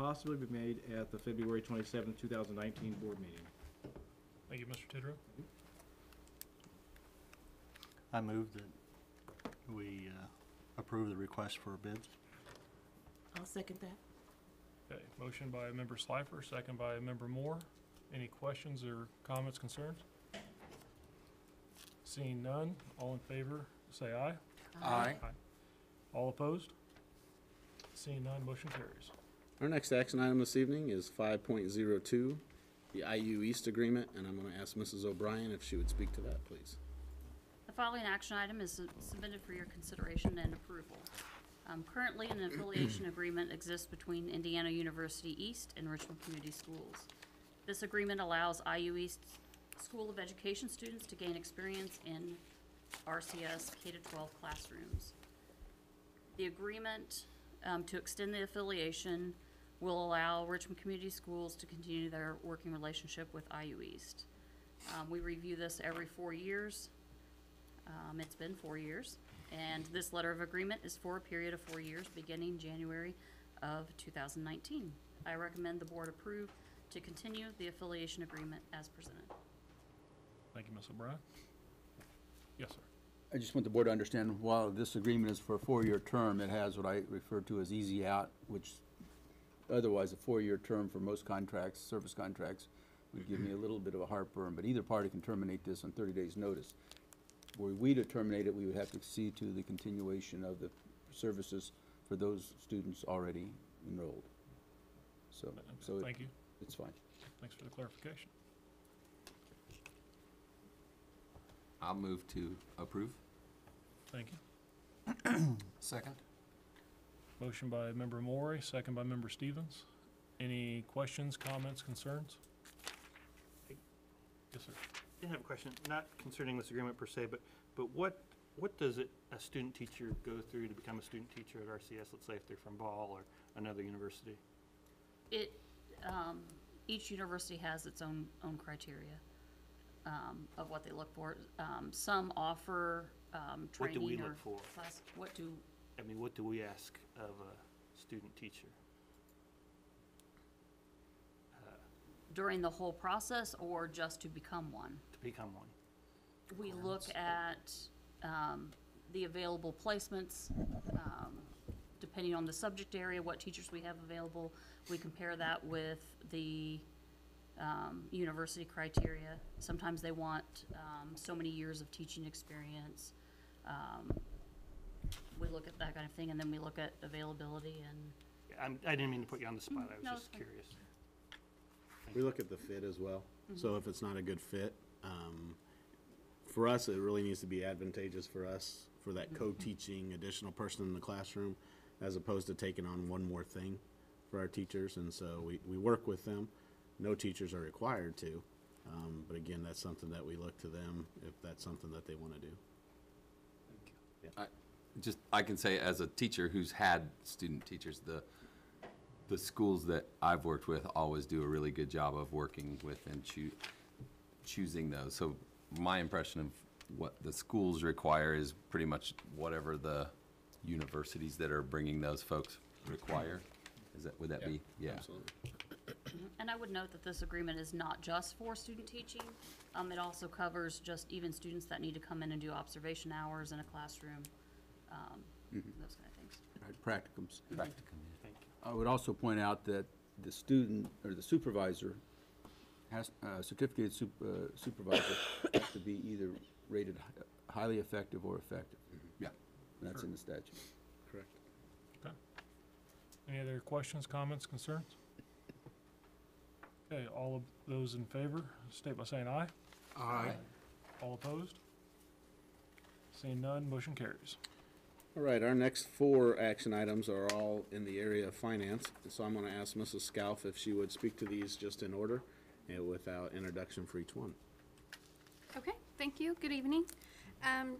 possibly be made at the February 27, 2019 board meeting. Thank you, Mr. Tidrow. I move that we approve the request for bids. I'll second that. Okay, motion by Member Slifer, second by Member Moore. Any questions or comments, concerns? Seeing none, all in favor, say aye. Aye. All opposed? Seeing none, motion carries. Our next action item this evening is 5.02, the IU East Agreement, and I'm going to ask Mrs. O'Brien if she would speak to that, please. The following action item is submitted for your consideration and approval. Currently, an affiliation agreement exists between Indiana University East and Richmond Community Schools. This agreement allows IU East School of Education students to gain experience in RCS K-12 classrooms. The agreement to extend the affiliation will allow Richmond Community Schools to continue their working relationship with IU East. We review this every 4 years. It's been 4 years, and this letter of agreement is for a period of 4 years beginning January of 2019. I recommend the board approve to continue the affiliation agreement as presented. Thank you, Ms. O'Brien. Yes, sir. I just want the board to understand, while this agreement is for a 4-year term, it has what I refer to as easy out, which otherwise a 4-year term for most contracts, service contracts, would give me a little bit of a heartburn, but either party can terminate this on 30 days' notice. Were we to terminate it, we would have to see to the continuation of the services for those students already enrolled. So Thank you. It's fine. Thanks for the clarification. I'll move to approve. Thank you. Second. Motion by Member Morey, second by Member Stevens. Any questions, comments, concerns? Yes, sir. I have a question, not concerning this agreement per se, but what does a student teacher go through to become a student teacher at RCS, let's say if they're from Ball or another university? Each university has its own criteria of what they look for. Some offer training. What do we or look for? class. What do we ask of a student teacher? During the whole process, or just to become one? To become one. We look at the available placements, depending on the subject area, what teachers we have available. We compare that with the university criteria. Sometimes they want so many years of teaching experience. We look at that kind of thing, and then we look at availability and. I didn't mean to put you on the spot. I was No, just curious. We look at the fit as well. So if it's not a good fit, for us, it really needs to be advantageous for us, for that co-teaching additional person in the classroom, as opposed to taking on one more thing for our teachers. And so we work with them. No teachers are required to, but again, that's something that we look to them if that's something that they want to do. I can say, as a teacher who's had student teachers, the schools that I've worked with always do a really good job of working with and choosing those. So my impression of what the schools require is pretty much whatever the universities that are bringing those folks require. Would that be? Yeah. Absolutely. And I would note that this agreement is not just for student teaching. It also covers just even students that need to come in and do observation hours in a classroom, those kind of things. Right, practicums. Practicum, yeah. Thank you. I would also point out that the student or the supervisor has, certificated supervisor has to be either rated highly effective or effective. Yeah. And that's in the statute. Correct. Okay. Any other questions, comments, concerns? Okay, all of those in favor, state by saying aye. Aye. All opposed? Seeing none, motion carries. All right, our next 4 action items are all in the area of finance. And so I'm going to ask Mrs. Scalf if she would speak to these just in order and without introduction for each one. Okay, thank you. Good evening.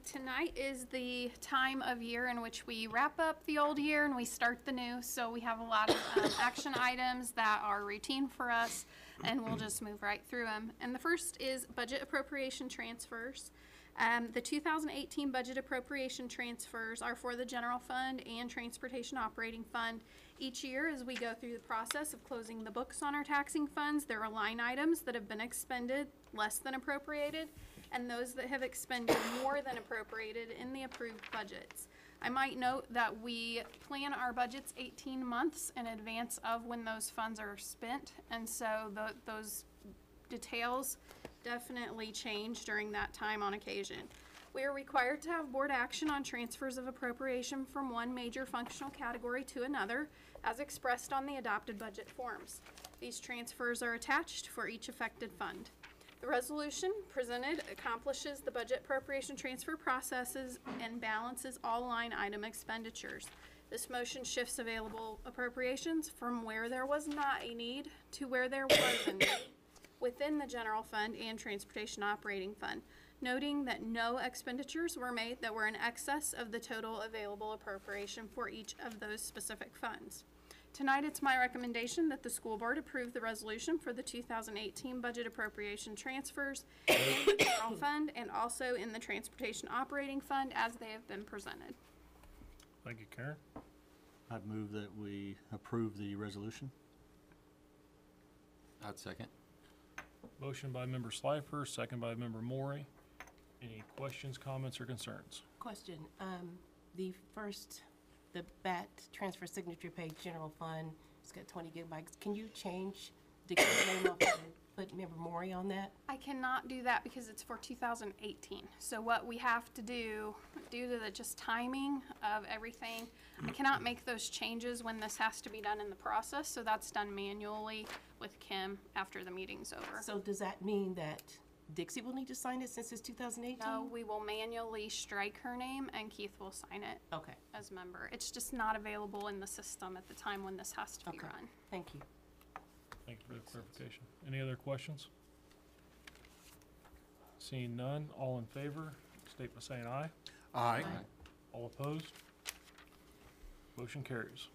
Tonight is the time of year in which we wrap up the old year and we start the new. So we have a lot of action items that are routine for us, and we'll just move right through them. And the first is budget appropriation transfers. The 2018 budget appropriation transfers are for the general fund and transportation operating fund. Each year, as we go through the process of closing the books on our taxing funds, there are line items that have been expended less than appropriated, and those that have expended more than appropriated in the approved budgets. I might note that we plan our budgets 18 months in advance of when those funds are spent, and so those details definitely change during that time on occasion. We are required to have board action on transfers of appropriation from one major functional category to another, as expressed on the adopted budget forms. These transfers are attached for each affected fund. The resolution presented accomplishes the budget appropriation transfer processes and balances all line item expenditures. This motion shifts available appropriations from where there was not a need to where there was a need within the general fund and transportation operating fund, noting that no expenditures were made that were in excess of the total available appropriation for each of those specific funds. Tonight, it's my recommendation that the school board approve the resolution for the 2018 budget appropriation transfers in the general fund and also in the transportation operating fund as they have been presented. Thank you, Karen. I'd move that we approve the resolution. I'd second. Motion by member Slifer, second by member Maury. Any questions, comments, or concerns? Question, the BAT transfer signature page general fund, it's got 20 gigabytes. Can you change the name of it and put member Maury on that? I cannot do that because it's for 2018. So what we have to do, due to the just timing of everything, I cannot make those changes when this has to be done in the process. So that's done manually with Kim after the meeting's over. So does that mean that Dixie will need to sign it since it's 2018? No, we will manually strike her name and Keith will sign it Okay, as member. It's just not available in the system at the time when this has to be okay, run. thank you. Thank you for the clarification. Any other questions? Seeing none, all in favor, state by saying aye. Aye. All opposed? Motion carries.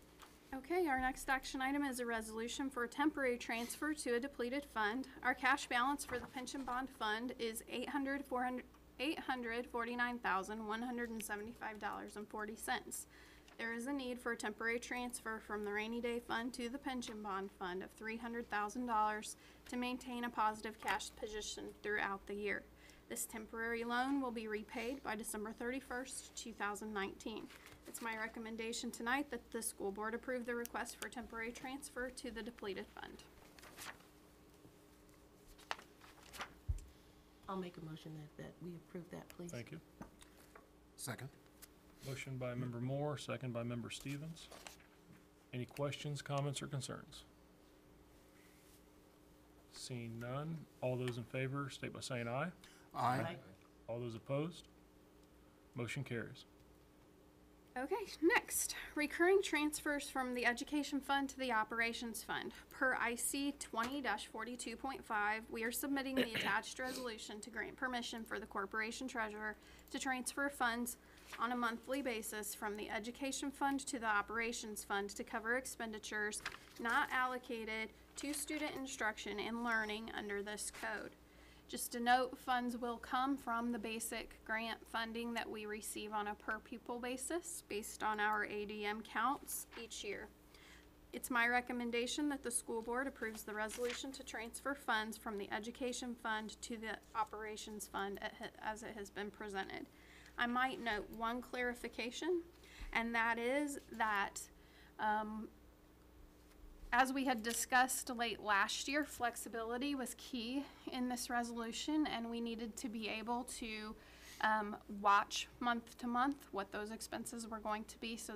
Okay, our next action item is a resolution for a temporary transfer to a depleted fund. Our cash balance for the pension bond fund is $849,175.40. There is a need for a temporary transfer from the rainy day fund to the pension bond fund of $300,000 to maintain a positive cash position throughout the year. This temporary loan will be repaid by December 31st, 2019. It's my recommendation tonight that the school board approve the request for temporary transfer to the depleted fund. I'll make a motion that we approve that, please. Thank you. Second. Motion by member Moore, second by member Stevens. Any questions, comments, or concerns? Seeing none, all those in favor state by saying aye. Aye. All those opposed? Motion carries. Okay, next, recurring transfers from the education fund to the operations fund. Per IC 20-42.5, we are submitting the attached resolution to grant permission for the corporation treasurer to transfer funds on a monthly basis from the education fund to the operations fund to cover expenditures not allocated to student instruction and learning under this code. Just a note, funds will come from the basic grant funding that we receive on a per pupil basis based on our ADM counts each year. It's my recommendation that the school board approves the resolution to transfer funds from the education fund to the operations fund as it has been presented. I might note one clarification, and that is that as we had discussed late last year, flexibility was key in this resolution, and we needed to be able to watch month to month what those expenses were going to be. So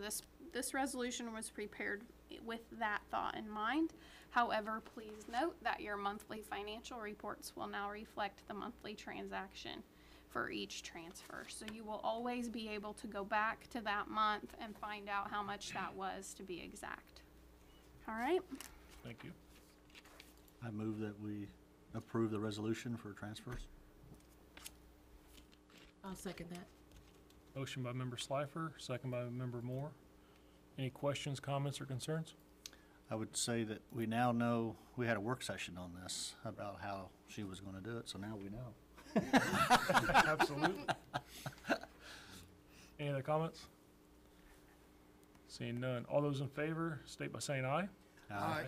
this resolution was prepared with that thought in mind. However, please note that your monthly financial reports will now reflect the monthly transaction for each transfer. So you will always be able to go back to that month and find out how much that was, to be exact. All right. Thank you. I move that we approve the resolution for transfers. I'll second that. Motion by member Slifer, second by member Moore. Any questions, comments, or concerns? I would say that we now know, we had a work session on this about how she was going to do it, so now we know. Absolutely. Any other comments? Seeing none. All those in favor, state by saying aye. Aye.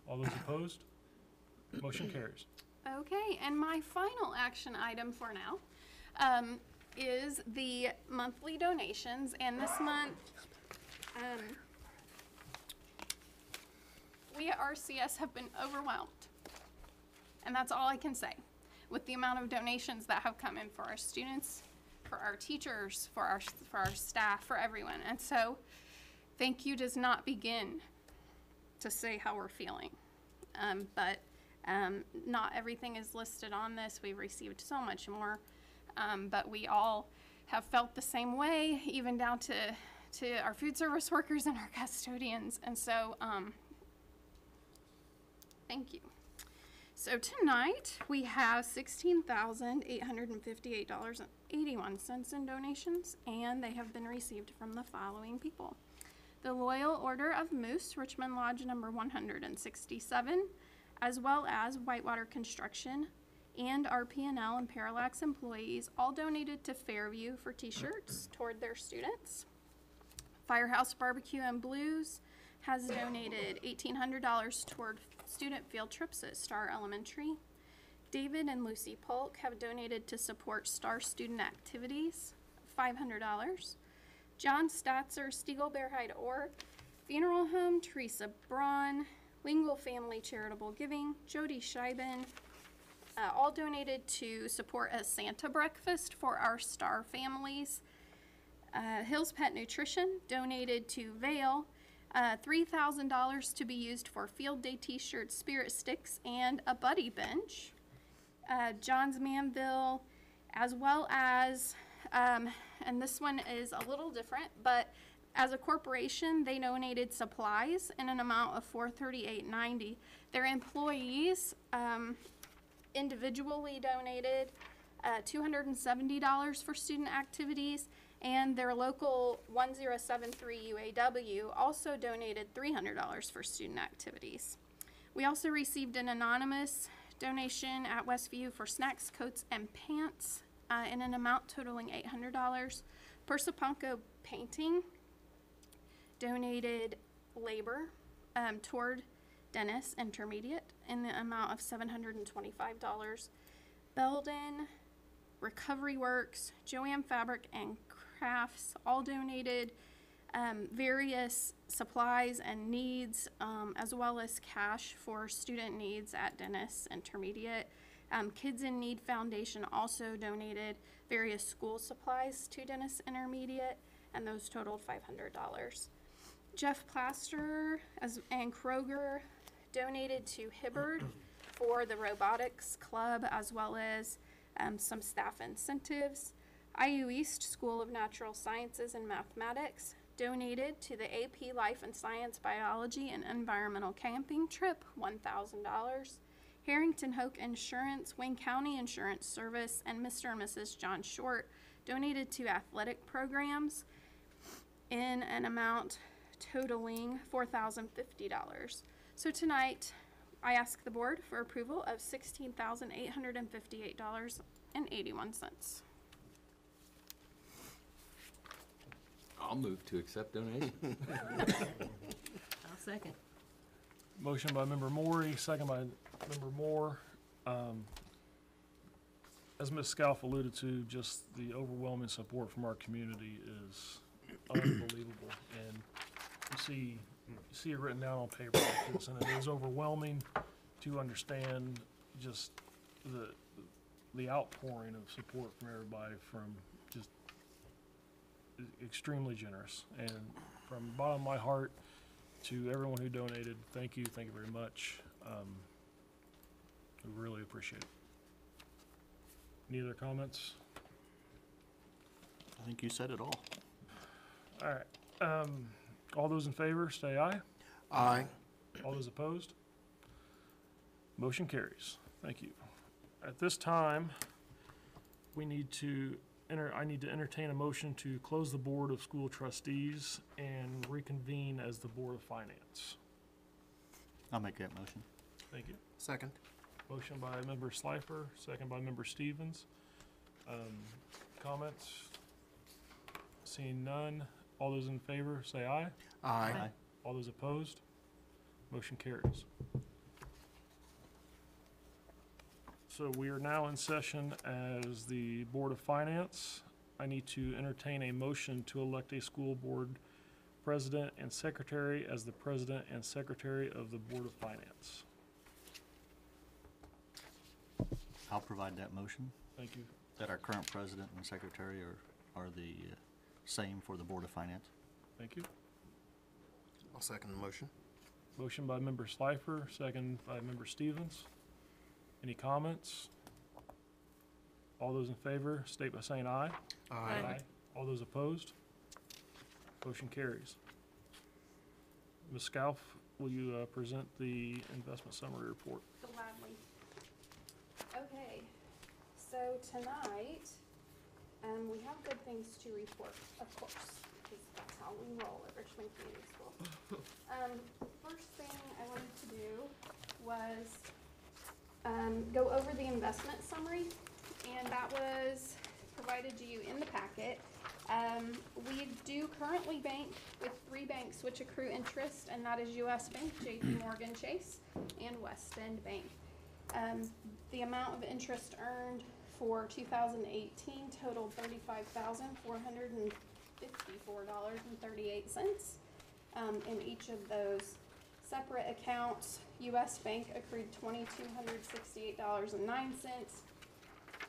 All those opposed? Motion carries. Okay, and my final action item for now is the monthly donations. And this month, we at RCS have been overwhelmed. And that's all I can say with the amount of donations that have come in for our students, for our teachers, for our staff, for everyone. And so thank you does not begin to say how we're feeling. But not everything is listed on this. We've received so much more. But we all have felt the same way, even down to our food service workers and our custodians. And so, thank you. So tonight, we have $16,858.81 in donations, and they have been received from the following people. The Loyal Order of Moose, Richmond Lodge number 167, as well as Whitewater Construction, and RP&L and Parallax employees all donated to Fairview for t-shirts toward their students. Firehouse Barbecue and Blues has donated $1,800 toward student field trips at Star Elementary. David and Lucy Polk have donated to support Star student activities, $500. John Statzer, Stiegel Bearhide Orr, Funeral Home, Teresa Braun, Lingual Family Charitable Giving, Jody Scheiben, all donated to support a Santa breakfast for our Star families. Hills Pet Nutrition donated to Vail $3,000 to be used for field day t-shirts, spirit sticks, and a buddy bench. John's Manville, as well as, and this one is a little different, but as a corporation, they donated supplies in an amount of $438.90. Their employees individually donated $270 for student activities, and their local 1073 UAW also donated $300 for student activities. We also received an anonymous donation at Westview for snacks, coats, and pants in an amount totaling $800. Persaponco Painting donated labor toward Dennis Intermediate in the amount of $725. Belden, Recovery Works, Joanne Fabric and Crafts all donated various supplies and needs, as well as cash for student needs at Dennis Intermediate. Kids in Need Foundation also donated various school supplies to Dennis Intermediate, and those totaled $500. Jeff Plaster and Kroger donated to Hibbard for the robotics club, as well as some staff incentives. IU East School of Natural Sciences and Mathematics donated to the AP Life and Science Biology and Environmental Camping trip $1,000. Harrington Hoke Insurance, Wayne County Insurance Service, and Mr. and Mrs. John Short donated to athletic programs in an amount totaling $4,050. So tonight, I ask the board for approval of $16,858.81. I'll move to accept donation. I'll second. Motion by Member Maury, second by Member Moore. As Ms. Scalf alluded to, just the overwhelming support from our community is unbelievable. And you see it written down on paper like this, and it is overwhelming to understand just the outpouring of support from everybody, from just extremely generous. And from the bottom of my heart to everyone who donated, thank you very much. We really appreciate it. Any other comments? I think you said it all. All right. All those in favor, say aye. Aye. All those opposed? Motion carries. Thank you. At this time, I need to entertain a motion to close the Board of School Trustees and reconvene as the Board of Finance. I'll make that motion. Thank you. Second. Motion by Member Slifer, second by Member Stevens. Comments? Seeing none, all those in favor say aye. Aye. All those opposed? Motion carries. So we are now in session as the Board of Finance. I need to entertain a motion to elect a school board president and secretary as the president and secretary of the Board of Finance. I'll provide that motion, Thank you. that our current president and secretary are the same for the Board of Finance. Thank you. I'll second the motion. Motion by member Slifer, second by member Stevens. Any comments? All those in favor state by saying aye. Aye. All those opposed? Motion carries. Ms. Scalf, will you present the investment summary report? Gladly. Okay, so tonight, we have good things to report, of course, because that's how we roll at Richmond Community School. First thing I wanted to do was go over the investment summary, and that was provided to you in the packet. We do currently bank with 3 banks which accrue interest, and that is U.S. Bank, J.P. Morgan Chase, and West End Bank. The amount of interest earned for 2018 totaled $35,454.38. In each of those separate accounts, U.S. Bank accrued $2,268.09.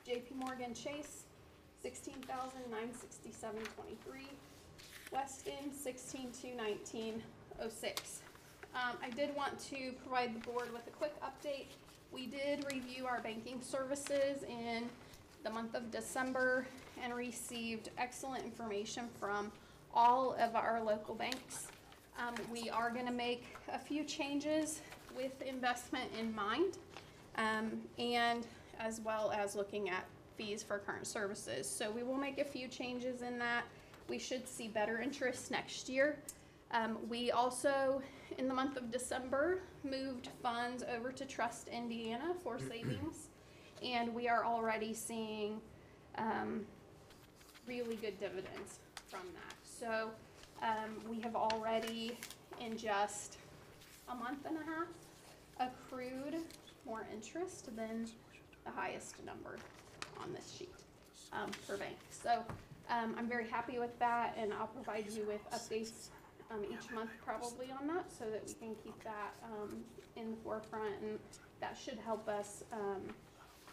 J.P. Morgan Chase, $16,967.23. West End, $16,219.06. I did want to provide the board with a quick update. We did review our banking services in the month of December and received excellent information from all of our local banks. We are going to make a few changes with investment in mind, and as well as looking at fees for current services. So we will make a few changes in that. We should see better interest next year. We also, in the month of December, moved funds over to Trust Indiana for savings, and we are already seeing really good dividends from that. So we have already, in just a month and a half, accrued more interest than the highest number on this sheet per bank. So I'm very happy with that, and I'll provide you with updates each month probably on that, so that we can keep that in the forefront, and that should help us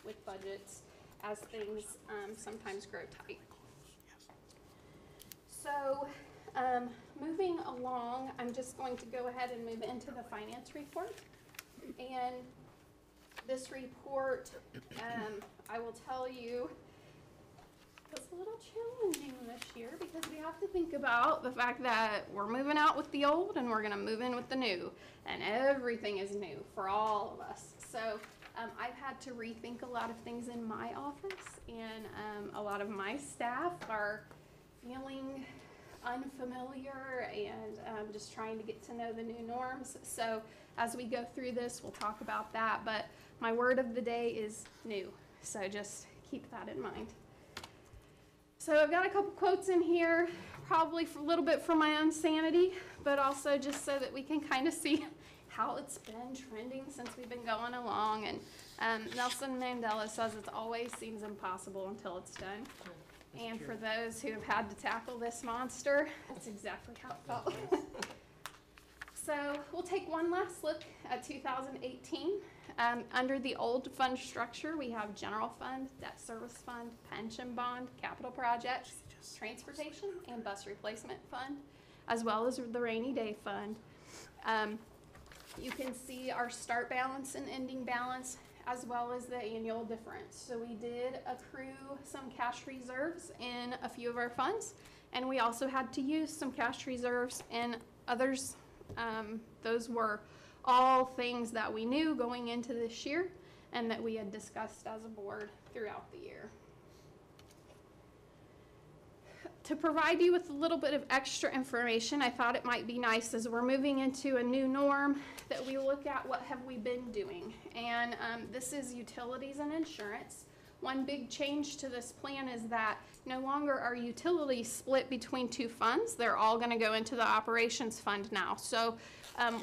with budgets as things sometimes grow tight. So moving along, I'm just going to go ahead and move into the finance report. And this report, I will tell you, was a little challenging this year because we have to think about the fact that we're moving out with the old and we're going to move in with the new, and everything is new for all of us. So I've had to rethink a lot of things in my office, and a lot of my staff are feeling unfamiliar and just trying to get to know the new norms. So as we go through this, we'll talk about that, but my word of the day is new, so just keep that in mind. So I've got a couple quotes in here, probably for a little bit for my own sanity, but also just so that we can kind of see how it's been trending since we've been going along. And Nelson Mandela says it always seems impossible until it's done. And for those who have had to tackle this monster, that's exactly how it felt. So we'll take one last look at 2018. Under the old fund structure, we have general fund, debt service fund, pension bond, capital projects, transportation, and bus replacement fund, as well as the rainy day fund. You can see our start balance and ending balance, as well as the annual difference. So we did accrue some cash reserves in a few of our funds, and we also had to use some cash reserves in others. Those were all things that we knew going into this year and that we had discussed as a board throughout the year. To provide you with a little bit of extra information, I thought it might be nice as we're moving into a new norm that we look at what have we been doing. And this is utilities and insurance. One big change to this plan is that no longer are utilities split between two funds. They're all gonna go into the operations fund now. So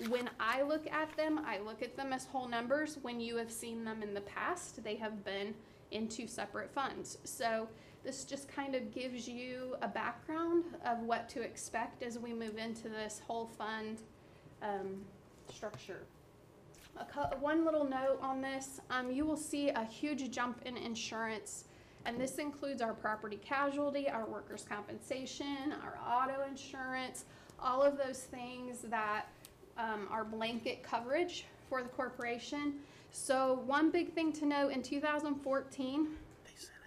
when I look at them as whole numbers. When you have seen them in the past, they have been in two separate funds. So this just kind of gives you a background of what to expect as we move into this whole fund structure. One little note on this, you will see a huge jump in insurance, and this includes our property casualty, our workers' compensation, our auto insurance, all of those things that are blanket coverage for the corporation. So one big thing to note, in 2014,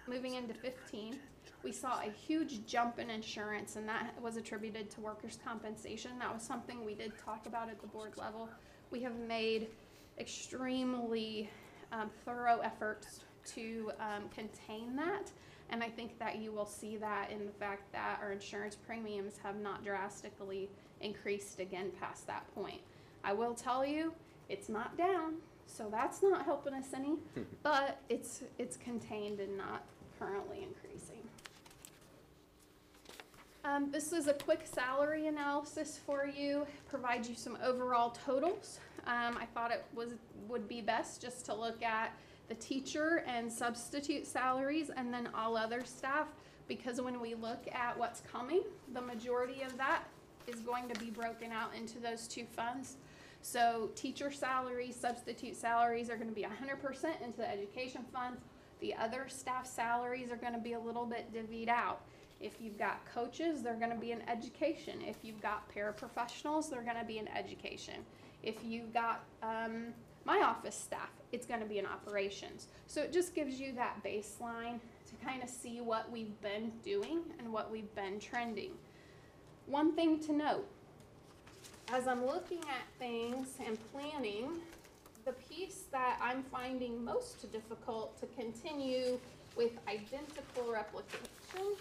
moving into 15, we saw a huge jump in insurance, and that was attributed to workers' compensation. That was something we did talk about at the board level. We have made extremely thorough efforts to contain that, and I think that you will see that in the fact that our insurance premiums have not drastically increased again past that point. I will tell you, it's not down, so that's not helping us any, but it's contained and not currently increasing. This is a quick salary analysis for you, provide you some overall totals. I thought it would be best just to look at the teacher and substitute salaries and then all other staff, because when we look at what's coming, the majority of that is going to be broken out into those two funds. So teacher salaries, substitute salaries are going to be 100% into the education fund. The other staff salaries are going to be a little bit divvied out. If you've got coaches, they're going to be in education. If you've got paraprofessionals, they're going to be in education. If you've got my office staff, it's going to be in operations. So it just gives you that baseline to kind of see what we've been doing and what we've been trending. One thing to note, as I'm looking at things and planning, the piece that I'm finding most difficult to continue with identical replication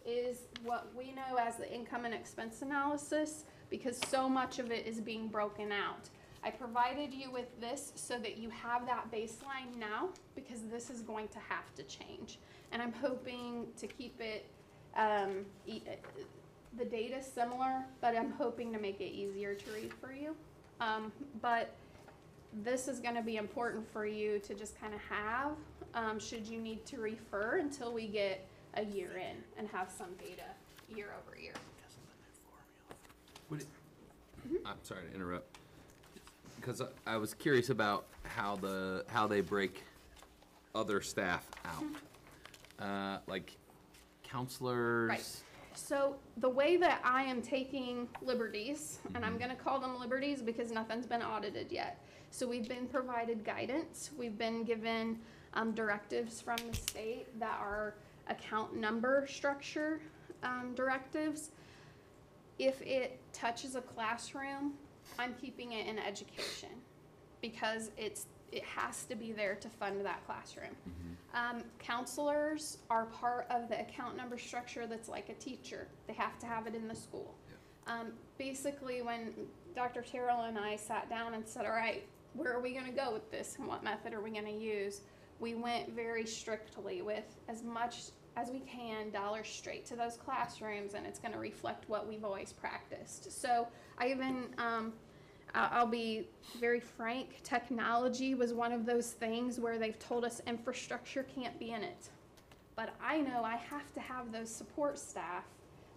is what we know as the income and expense analysis, because so much of it is being broken out. I provided you with this so that you have that baseline now, because this is going to have to change. And I'm hoping to keep it, the data similar, but I'm hoping to make it easier to read for you. But this is going to be important for you to just kind of have, should you need to refer until we get a year in and have some data year over year. Would it, I'm sorry to interrupt, because I was curious about how they break other staff out, like counselors. Right. So the way that I am taking liberties, and I'm going to call them liberties because nothing's been audited yet. So we've been provided guidance. We've been given directives from the state that are account number structure directives. If it touches a classroom, I'm keeping it in education because it has to be there to fund that classroom. Counselors are part of the account number structure that's like a teacher. They have to have it in the school. Basically, when Dr. Terrell and I sat down and said, all right, where are we going to go with this and what method are we going to use? We went very strictly with as much as we can dollars straight to those classrooms, and it's going to reflect what we've always practiced. So I even, I'll be very frank, technology was one of those things where they've told us infrastructure can't be in it. But I know I have to have those support staff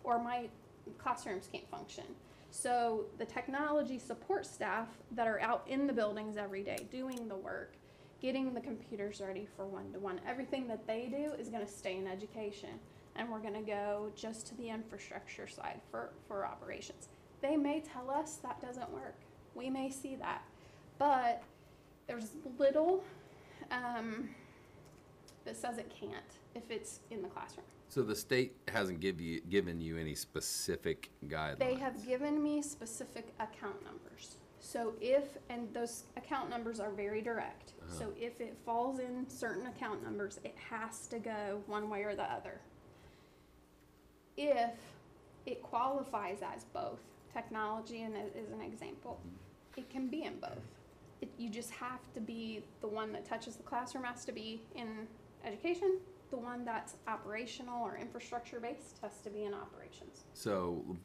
or my classrooms can't function. So the technology support staff that are out in the buildings every day doing the work, getting the computers ready for one-to-one, everything that they do is going to stay in education. And we're going to go just to the infrastructure side for operations. They may tell us that doesn't work. We may see that. But there's little that says it can't if it's in the classroom. So the state hasn't given you any specific guidelines? They have given me specific account numbers. So and those account numbers are very direct. So if it falls in certain account numbers, it has to go one way or the other. If it qualifies as both, technology and is an example, it can be in both. You just have to be, the one that touches the classroom has to be in education. The one that's operational or infrastructure based has to be in operations. So,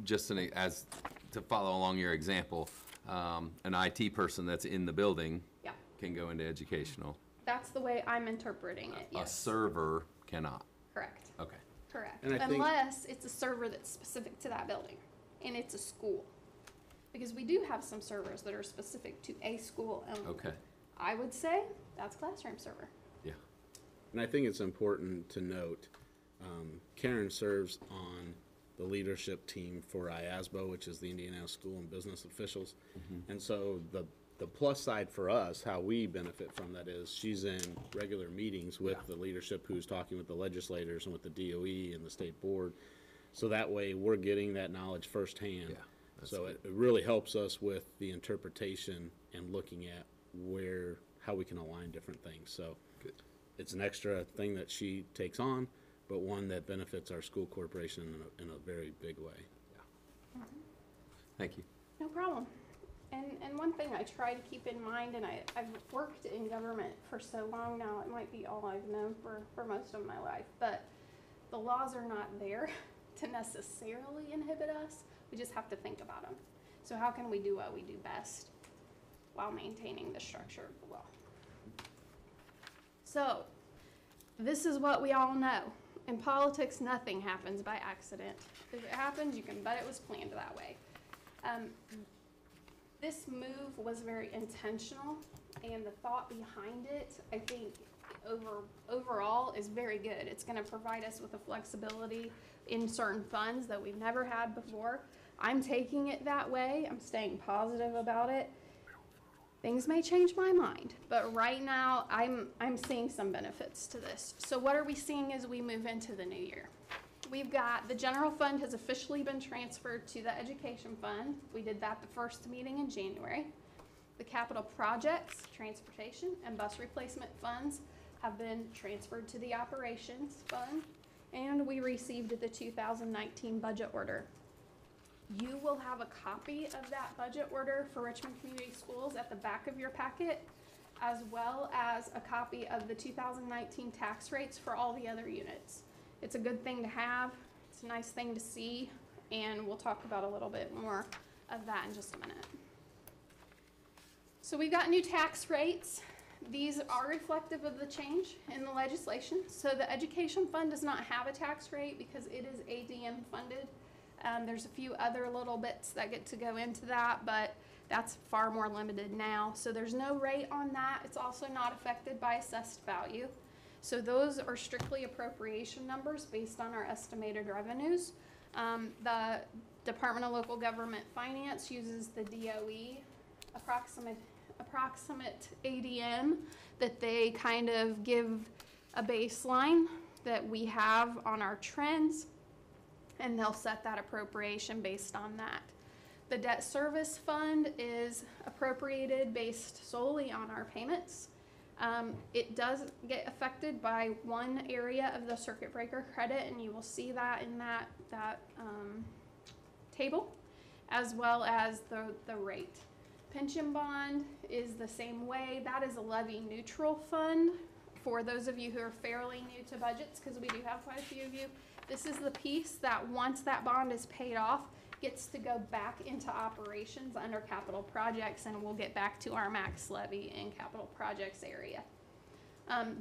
just as to follow along your example, an IT person that's in the building Yeah, can go into educational. that's the way I'm interpreting it, A yes. server cannot. Correct, Okay. correct. And I think- Unless it's a server that's specific to that building and it's a school. Because we do have some servers that are specific to a school only. Okay. I would say that's classroom server. Yeah. And I think it's important to note, Karen serves on the leadership team for IASBO, which is the Indiana School and Business Officials. And so the plus side for us, how we benefit from that is she's in regular meetings with the leadership who's talking with the legislators and with the DOE and the state board. So that way we're getting that knowledge firsthand. Yeah, that's So good. it really helps us with the interpretation and looking at how we can align different things. So Good. it's an extra thing that she takes on, but one that benefits our school corporation in a very big way. Thank you. No problem. And one thing I try to keep in mind, and I've worked in government for so long now, it might be all I've known for most of my life, but the laws are not there to necessarily inhibit us. We just have to think about them. So how can we do what we do best while maintaining the structure of the law? So this is what we all know. In politics, nothing happens by accident. If it happens, you can bet it was planned that way. This move was very intentional, and the thought behind it, I think, overall is very good. It's going to provide us with a flexibility in certain funds that we've never had before. I'm taking it that way. I'm staying positive about it. Things may change my mind, but right now I'm seeing some benefits to this. So what are we seeing as we move into the new year? We've got the general fund has officially been transferred to the education fund. We did that the first meeting in January. The capital projects, transportation, and bus replacement funds have been transferred to the operations fund, and we received the 2019 budget order. You will have a copy of that budget order for Richmond Community Schools at the back of your packet, as well as a copy of the 2019 tax rates for all the other units. It's a good thing to have, it's a nice thing to see, and we'll talk about a little bit more of that in just a minute. So we've got new tax rates. These are reflective of the change in the legislation. So the education fund does not have a tax rate because it is ADM funded. There's a few other little bits that get to go into that, but that's far more limited now. So there's no rate on that. It's also not affected by assessed value. So those are strictly appropriation numbers based on our estimated revenues. The Department of Local Government Finance uses the DOE approximate ADM that they kind of give a baseline that we have on our trends, and they'll set that appropriation based on that. The debt service fund is appropriated based solely on our payments. It does get affected by one area of the circuit breaker credit, and you will see that in that table, as well as the rate. Pension bond is the same way. That is a levy neutral fund for those of you who are fairly new to budgets, because we do have quite a few of you. This is the piece that once that bond is paid off, gets to go back into operations under capital projects, and we'll get back to our max levy in capital projects area.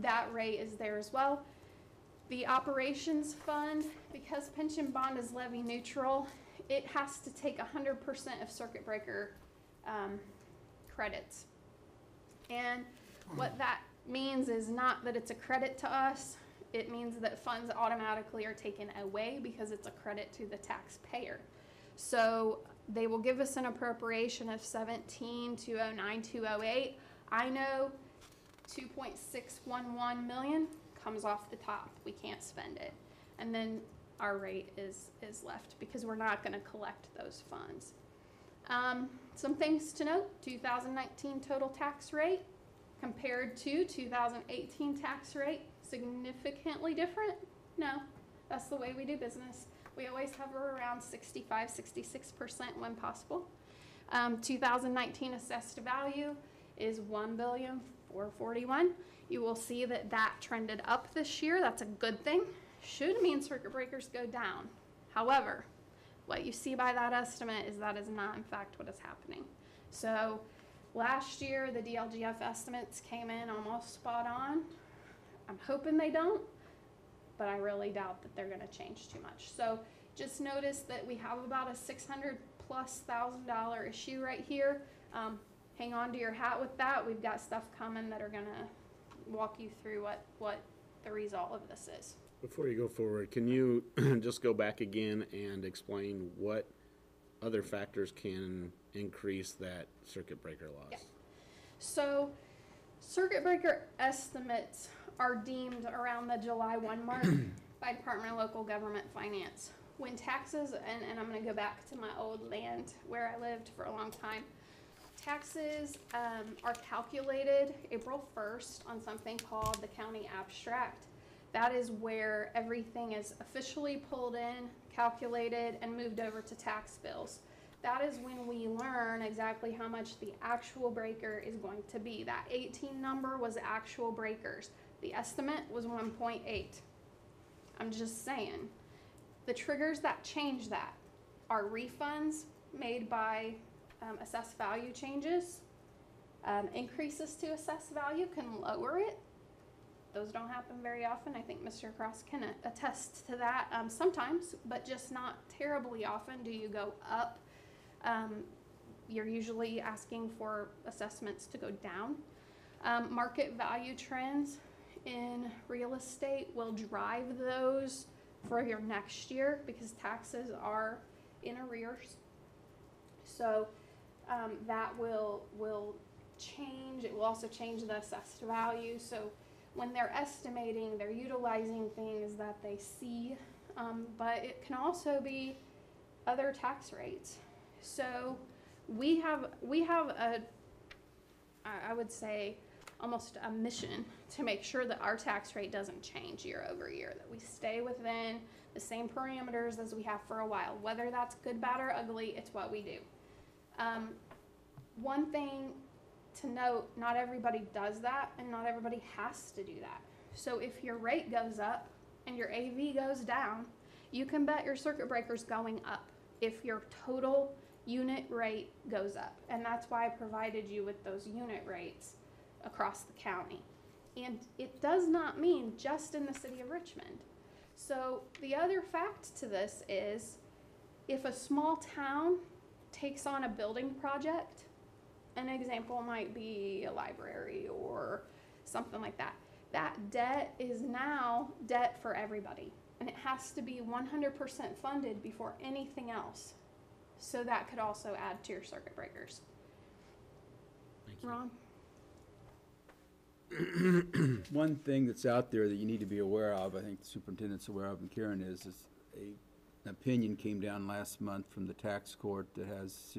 That rate is there as well. The operations fund, because pension bond is levy neutral, it has to take 100% of circuit breaker credits. And what that means is not that it's a credit to us, it means that funds automatically are taken away because it's a credit to the taxpayer. So they will give us an appropriation of 17,209,208. I know 2.611 million comes off the top. We can't spend it. And then our rate is left because we're not going to collect those funds. Some things to note: 2019 total tax rate compared to 2018 tax rate, significantly different? No, that's the way we do business. We always hover around 65, 66% when possible. 2019 assessed value is 1,441,000,000. You will see that that trended up this year. That's a good thing. Should mean circuit breakers go down. However, what you see by that estimate is that is not in fact what is happening. So last year, the DLGF estimates came in almost spot on. I'm hoping they don't, but I really doubt that they're gonna change too much. So just notice that we have about a $600,000+ issue right here. Hang on to your hat with that. We've got stuff coming that are gonna walk you through what the result of this is. Before you go forward, can you just go back again and explain what other factors can increase that circuit breaker loss? Yeah. So circuit breaker estimates are deemed around the July 1 mark by Department of Local Government Finance. When taxes, and I'm going to go back to my old land where I lived for a long time, taxes are calculated April 1st on something called the county abstract. That is where everything is officially pulled in, calculated, and moved over to tax bills. That is when we learn exactly how much the actual breaker is going to be. That 18 number was actual breakers. The estimate was 1.8. I'm just saying. The triggers that change that are refunds made by assessed value changes. Increases to assessed value can lower it. Those don't happen very often. I think Mr. Cross can attest to that sometimes, but just not terribly often do you go up. You're usually asking for assessments to go down. Market value trends in real estate will drive those for your next year because taxes are in arrears. So that will change. It will also change the assessed value. So when they're estimating, they're utilizing things that they see, but it can also be other tax rates. So we have I would say, almost a mission to make sure that our tax rate doesn't change year over year, that we stay within the same parameters as we have for a while. Whether that's good, bad, or ugly, it's what we do. One thing to note, not everybody does that, and not everybody has to do that. So if your rate goes up and your AV goes down, you can bet your circuit breaker's going up if your total unit rate goes up. And that's why I provided you with those unit rates across the county. And it does not mean just in the city of Richmond. So the other fact to this is, if a small town takes on a building project, an example might be a library or something like that, that debt is now debt for everybody. And it has to be 100% funded before anything else. So that could also add to your circuit breakers. Thank you. Ron? One thing that's out there that you need to be aware of, I think the superintendent's aware of, and Karen is an opinion came down last month from the tax court that has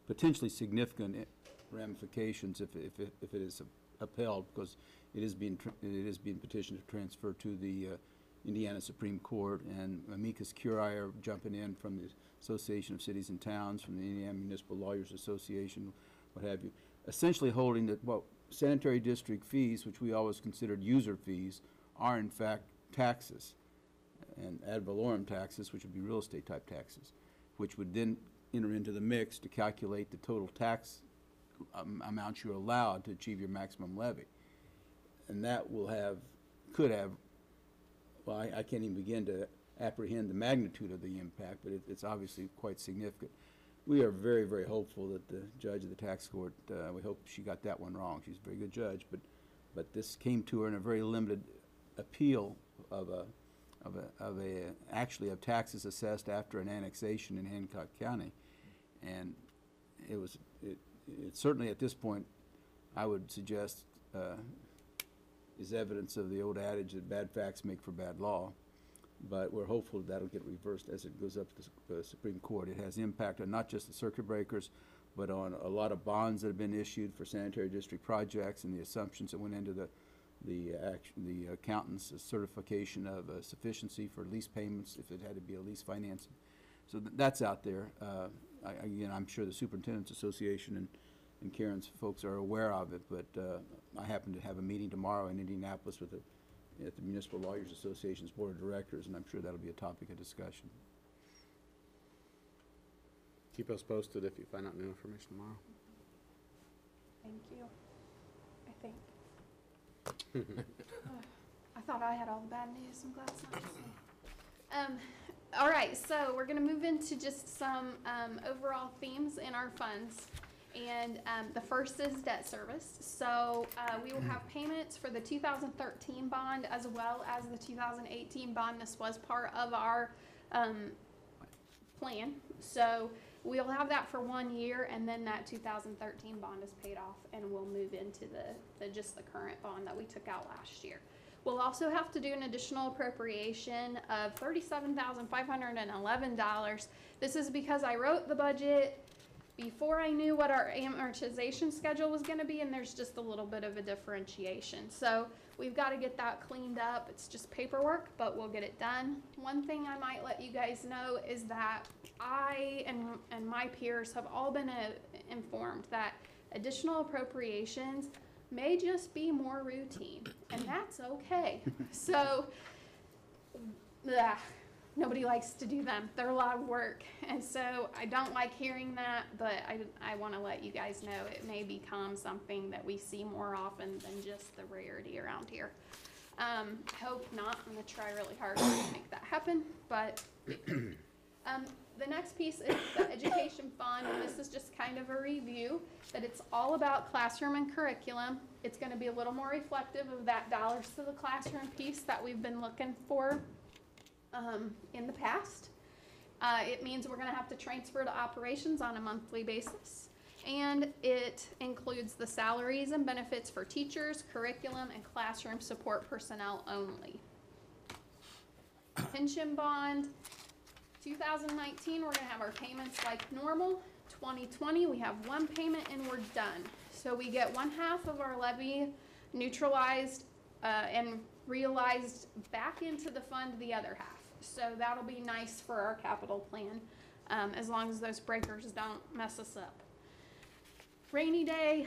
potentially significant ramifications if it is upheld, because it is being petitioned to transfer to the Indiana Supreme Court, and amicus curiae are jumping in from the Association of Cities and Towns, from the Indiana Municipal Lawyers Association, what have you, essentially holding that sanitary district fees, which we always considered user fees, are in fact taxes, and ad valorem taxes, which would be real estate type taxes, which would then enter into the mix to calculate the total tax amount you're allowed to achieve your maximum levy. And that could have, well, I can't even begin to apprehend the magnitude of the impact, but it's obviously quite significant. We are very, very hopeful that the judge of the tax court, we hope she got that one wrong. She's a very good judge, but this came to her in a very limited appeal of taxes assessed after an annexation in Hancock County, and it certainly at this point, I would suggest, is evidence of the old adage that bad facts make for bad law. But we're hopeful that'll get reversed as it goes up to the Supreme Court. It has impact on not just the circuit breakers, but on a lot of bonds that have been issued for sanitary district projects, and the assumptions that went into the accountant's certification of sufficiency for lease payments if it had to be a lease financing. So that's out there. Again, I'm sure the Superintendent's Association and Karen's folks are aware of it, but I happen to have a meeting tomorrow in Indianapolis with at the Municipal Lawyers Association's Board of Directors, and I'm sure that'll be a topic of discussion. Keep us posted if you find out new information tomorrow. Thank you, I think. I thought I had all the bad news. I'm glad it's not just me. All right, so we're gonna move into just some overall themes in our funds. And the first is debt service. So we will have payments for the 2013 bond as well as the 2018 bond. This was part of our plan. So we'll have that for 1 year, and then that 2013 bond is paid off, and we'll move into just the current bond that we took out last year. We'll also have to do an additional appropriation of $37,511. This is because I wrote the budget before I knew what our amortization schedule was going to be, and there's just a little bit of a differentiation. So we've got to get that cleaned up. It's just paperwork, but we'll get it done. One thing I might let you guys know is that I and my peers have all been informed that additional appropriations may just be more routine, and that's okay. So, nobody likes to do them. They're a lot of work, and so I don't like hearing that, but I want to let you guys know it may become something that we see more often than just the rarity around here. Hope not. I'm going to try really hard to make that happen, but the next piece is the education fund, and this is just kind of a review, that it's all about classroom and curriculum. It's going to be a little more reflective of that dollars to the classroom piece that we've been looking for in the past. It means we're going to have to transfer to operations on a monthly basis, and it includes the salaries and benefits for teachers, curriculum, and classroom support personnel only. Pension bond. 2019, we're going to have our payments like normal. 2020, we have one payment and we're done. So we get 1/2 of our levy neutralized and realized back into the fund the other half. So that'll be nice for our capital plan, as long as those breakers don't mess us up. Rainy day,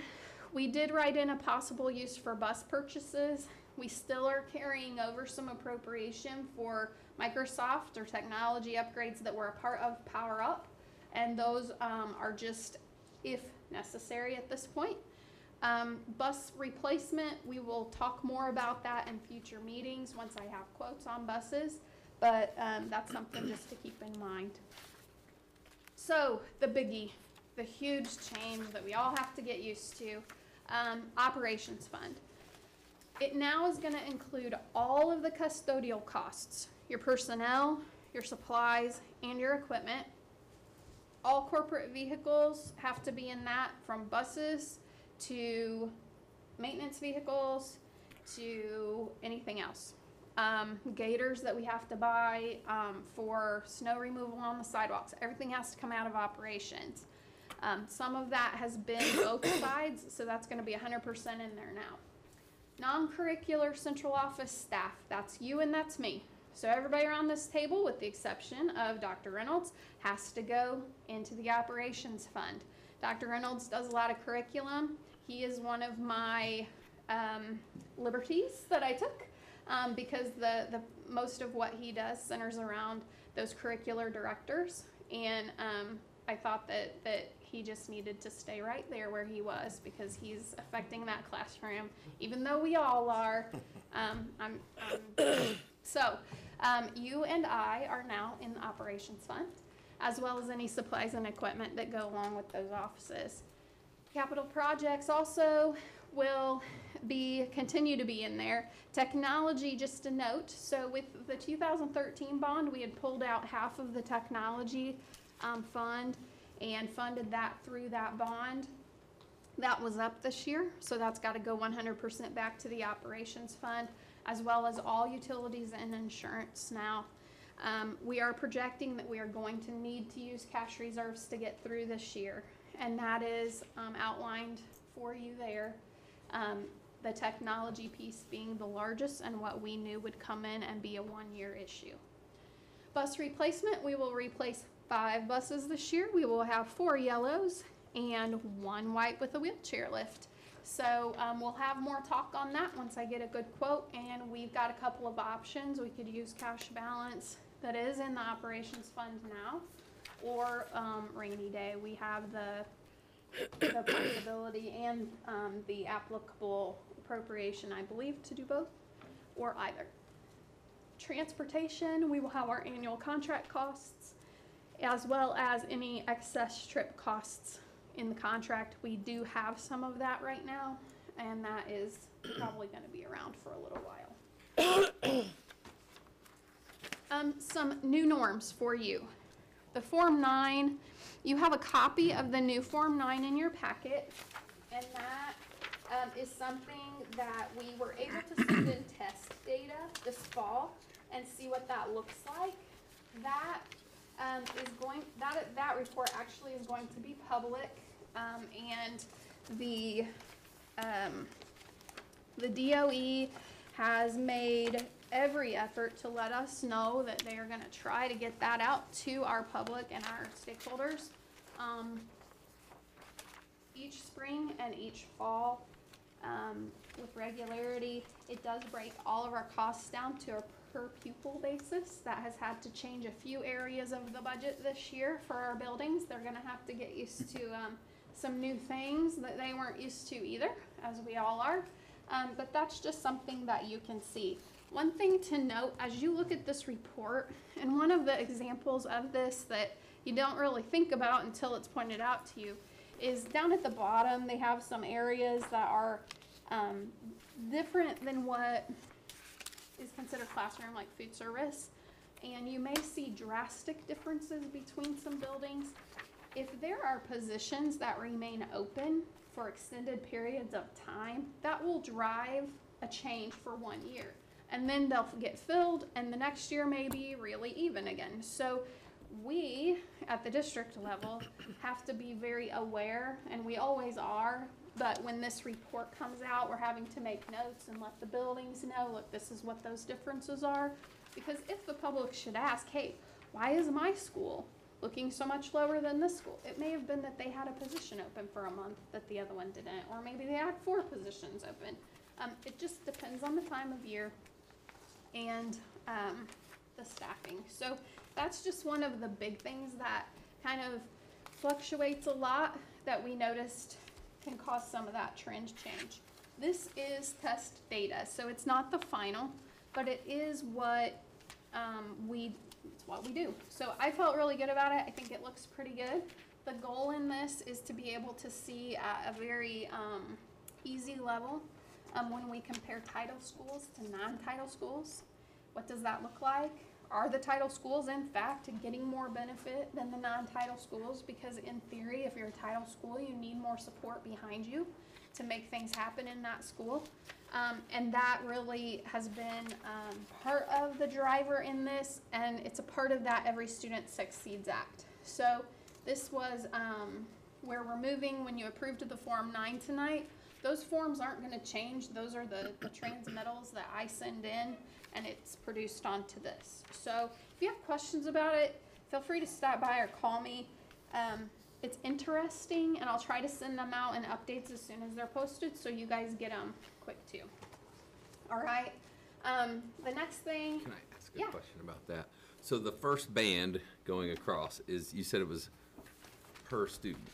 we did write in a possible use for bus purchases. We still are carrying over some appropriation for Microsoft or technology upgrades that were a part of Power Up, and those are just if necessary at this point. Bus replacement, we will talk more about that in future meetings once I have quotes on buses, but that's something just to keep in mind. So the biggie, the huge change that we all have to get used to, operations fund. It now is going to include all of the custodial costs, your personnel, your supplies, and your equipment. All corporate vehicles have to be in that, from buses to maintenance vehicles to anything else. Gators that we have to buy for snow removal on the sidewalks. Everything has to come out of operations. Some of that has been both sides, so that's going to be 100% in there now. Non-curricular central office staff, that's you and that's me. So everybody around this table, with the exception of Dr. Reynolds, has to go into the operations fund. Dr. Reynolds does a lot of curriculum. He is one of my liberties that I took because the most of what he does centers around those curricular directors, and I thought that he just needed to stay right there where he was because he's affecting that classroom, even though we all are. So you and I are now in the operations fund, as well as any supplies and equipment that go along with those offices. Capital projects also will continue to be in there. Technology, just a note, so with the 2013 bond, we had pulled out half of the technology fund and funded that through that bond. That was up this year, so that's got to go 100% back to the operations fund, as well as all utilities and insurance now. We are projecting that we are going to need to use cash reserves to get through this year, and that is outlined for you there. The technology piece being the largest and what we knew would come in and be a one-year issue. Bus replacement, we will replace 5 buses this year. We will have 4 yellows and 1 white with a wheelchair lift. So we'll have more talk on that once I get a good quote, and we've got a couple of options. We could use cash balance that is in the operations fund now, or rainy day. We have the possibility and the applicable appropriation, I believe, to do both or either. Transportation, we will have our annual contract costs as well as any excess trip costs in the contract. We do have some of that right now, and that is probably going to be around for a little while. Some new norms for you. The Form 9, you have a copy of the new Form 9 in your packet, and that is something that we were able to send in test data this fall and see what that looks like. That that report actually is going to be public, and the DOE has made every effort to let us know that they are going to try to get that out to our public and our stakeholders each spring and each fall with regularity. It does break all of our costs down to a per pupil basis. That has had to change a few areas of the budget this year for our buildings. They're going to have to get used to some new things that they weren't used to either, as we all are. But that's just something that you can see. One thing to note as you look at this report, and one of the examples of this that you don't really think about until it's pointed out to you, is down at the bottom they have some areas that are different than what is considered classroom, like food service, and you may see drastic differences between some buildings. If there are positions that remain open for extended periods of time, that will drive a change for 1 year, and then they'll get filled, and the next year may be really even again. So we at the district level have to be very aware, and we always are, but when this report comes out, we're having to make notes and let the buildings know, look, this is what those differences are. Because if the public should ask, hey, why is my school looking so much lower than this school? It may have been that they had a position open for a month that the other one didn't, or maybe they had 4 positions open. It just depends on the time of year and the staffing. So that's just one of the big things that kind of fluctuates a lot that we noticed can cause some of that trend change. This is test data, so it's not the final, but it is what it's what we do. So I felt really good about it. I think it looks pretty good. The goal in this is to be able to see at a very easy level when we compare title schools to non-title schools. What does that look like? Are the title schools, in fact, getting more benefit than the non-title schools? Because in theory, if you're a title school, you need more support behind you to make things happen in that school. And that really has been part of the driver in this, and it's a part of that Every Student Succeeds Act. So this was where we're moving when you approved the Form 9 tonight. Those forms aren't going to change. Those are the transmittals that I send in, and it's produced onto this. So if you have questions about it, feel free to stop by or call me. It's interesting, and I'll try to send them out in updates as soon as they're posted so you guys get them quick too. All right. The next thing. Can I ask a Yeah. question about that? So the first band going across is, you said it was per student.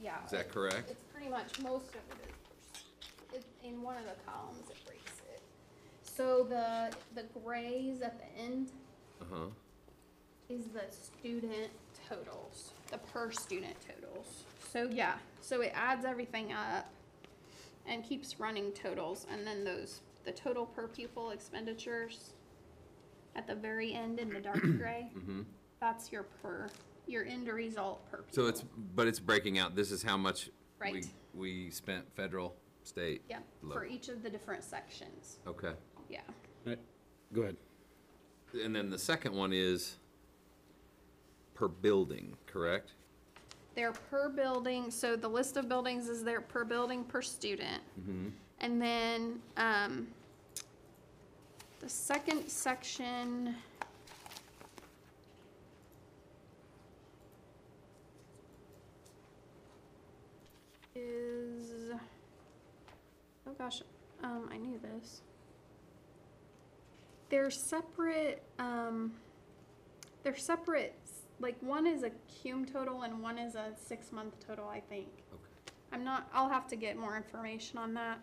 Yeah. Is that correct? It's pretty much most of it is. In one of the columns, it breaks it. So the grays at the end is the student totals, the per student totals. So yeah, so it adds everything up and keeps running totals, and then the total per pupil expenditures at the very end in the dark gray. That's your end result per pupil. So but it's breaking out, this is how much Right. we spent federal, state, Yeah, local. for each of the different sections. Okay. Yeah. All right, go ahead. And then the second one is per building, correct? They're per building, so the list of buildings is there per building per student. And then the second section, is, oh gosh, I knew this. They're separate, like one is a cum total and one is a 6-month total, I think. Okay. I'll have to get more information on that.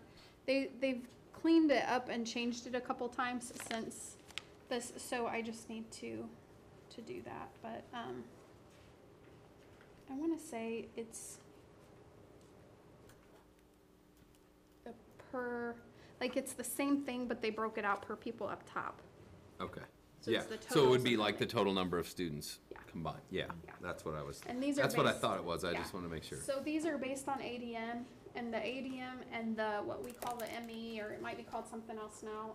They've cleaned it up and changed it a couple times since this, so I just need to do that, but, I wanna say it's the it's the same thing, but they broke it out per pupil up top. Okay. So Yeah, it's the so it totals would be and like then the total number of students Yeah. combined. Yeah, Yeah. that's what I was, And these are that's what I based- thought it was. I yeah. just want to make sure. So these are based on ADM, and the ADM and the, what we call the ME, or it might be called something else now,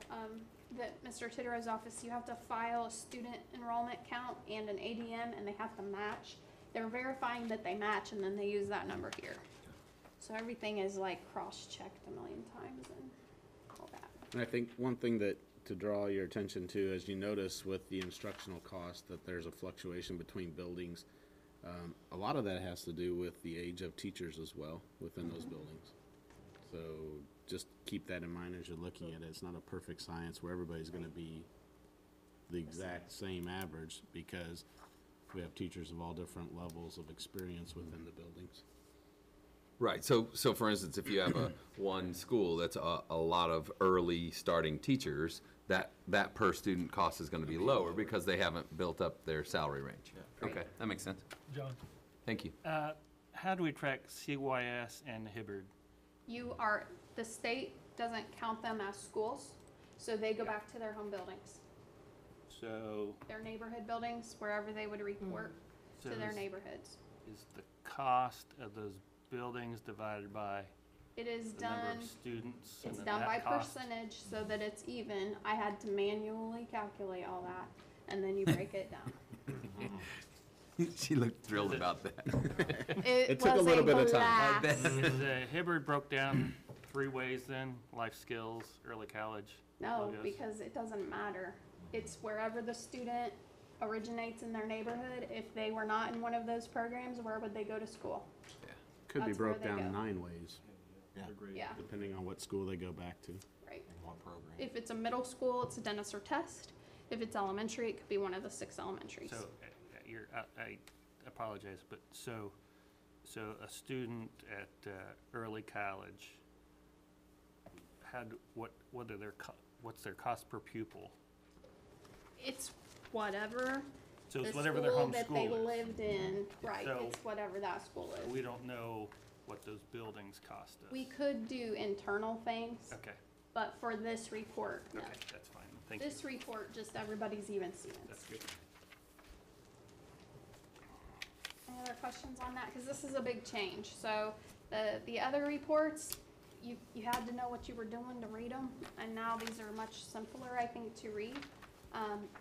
that Mr. Titterow's office, you have to file a student enrollment count and an ADM, and they have to match. They're verifying that they match, and then they use that number here. So everything is like cross-checked a million times and all that. And I think one thing that, to draw your attention to, as you notice with the instructional cost, that there's a fluctuation between buildings. A lot of that has to do with the age of teachers as well within those buildings. So just keep that in mind as you're looking at it. It's not a perfect science where everybody's gonna be the exact same average, because we have teachers of all different levels of experience within the buildings. Right, so for instance, if you have one school that's a lot of early starting teachers, that per student cost is gonna be lower because they haven't built up their salary range. Okay, that makes sense. John? Thank you. How do we track CYS and Hibbard? The state doesn't count them as schools, so they go back to their home buildings, So, their neighborhood buildings, wherever they would report to So their is- neighborhoods. is the cost of those buildings divided by It is the number done, of students? and it's then done that by cost? percentage so that it's even. I had to manually calculate all that, and then you break it down. She looked thrilled about that. It took a little bit of time. blast. Is Hibbard broke down 3 ways then? Life skills, early college? No, logos? because it doesn't matter. It's wherever the student originates in their neighborhood. If they were not in one of those programs, where would they go to school? Could be That's where broke they down go. 9 ways, Yeah, depending on what school they go back to. right. What program? If it's a middle school, it's a dentist or test. If it's elementary, it could be one of the 6 elementaries. So, I apologize, but so a student at early college, what's their cost per pupil? It's whatever So the it's whatever their school home that school they is. lived in, right, So- it's whatever that school is. We don't know what those buildings cost us. We could do internal things, Okay, but for this report, no. okay, that's fine, thank you. This report, just everybody's even Stevens. That's good. Any other questions on that? Because this is a big change. So the other reports, you had to know what you were doing to read them, and now these are much simpler, I think, to read.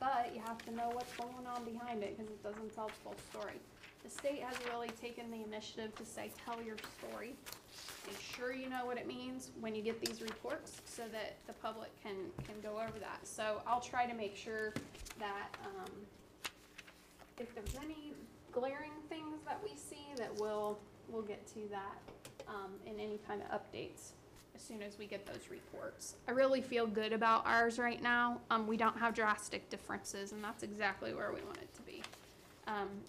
But you have to know what's going on behind it, because it doesn't tell the full story. The state has really taken the initiative to say, tell your story. Make sure you know what it means when you get these reports, so that the public can go over that. So I'll try to make sure that, if there's any glaring things that we see, that we'll get to that, in any kind of updates as soon as we get those reports. I really feel good about ours right now. We don't have drastic differences, and that's exactly where we want it to be.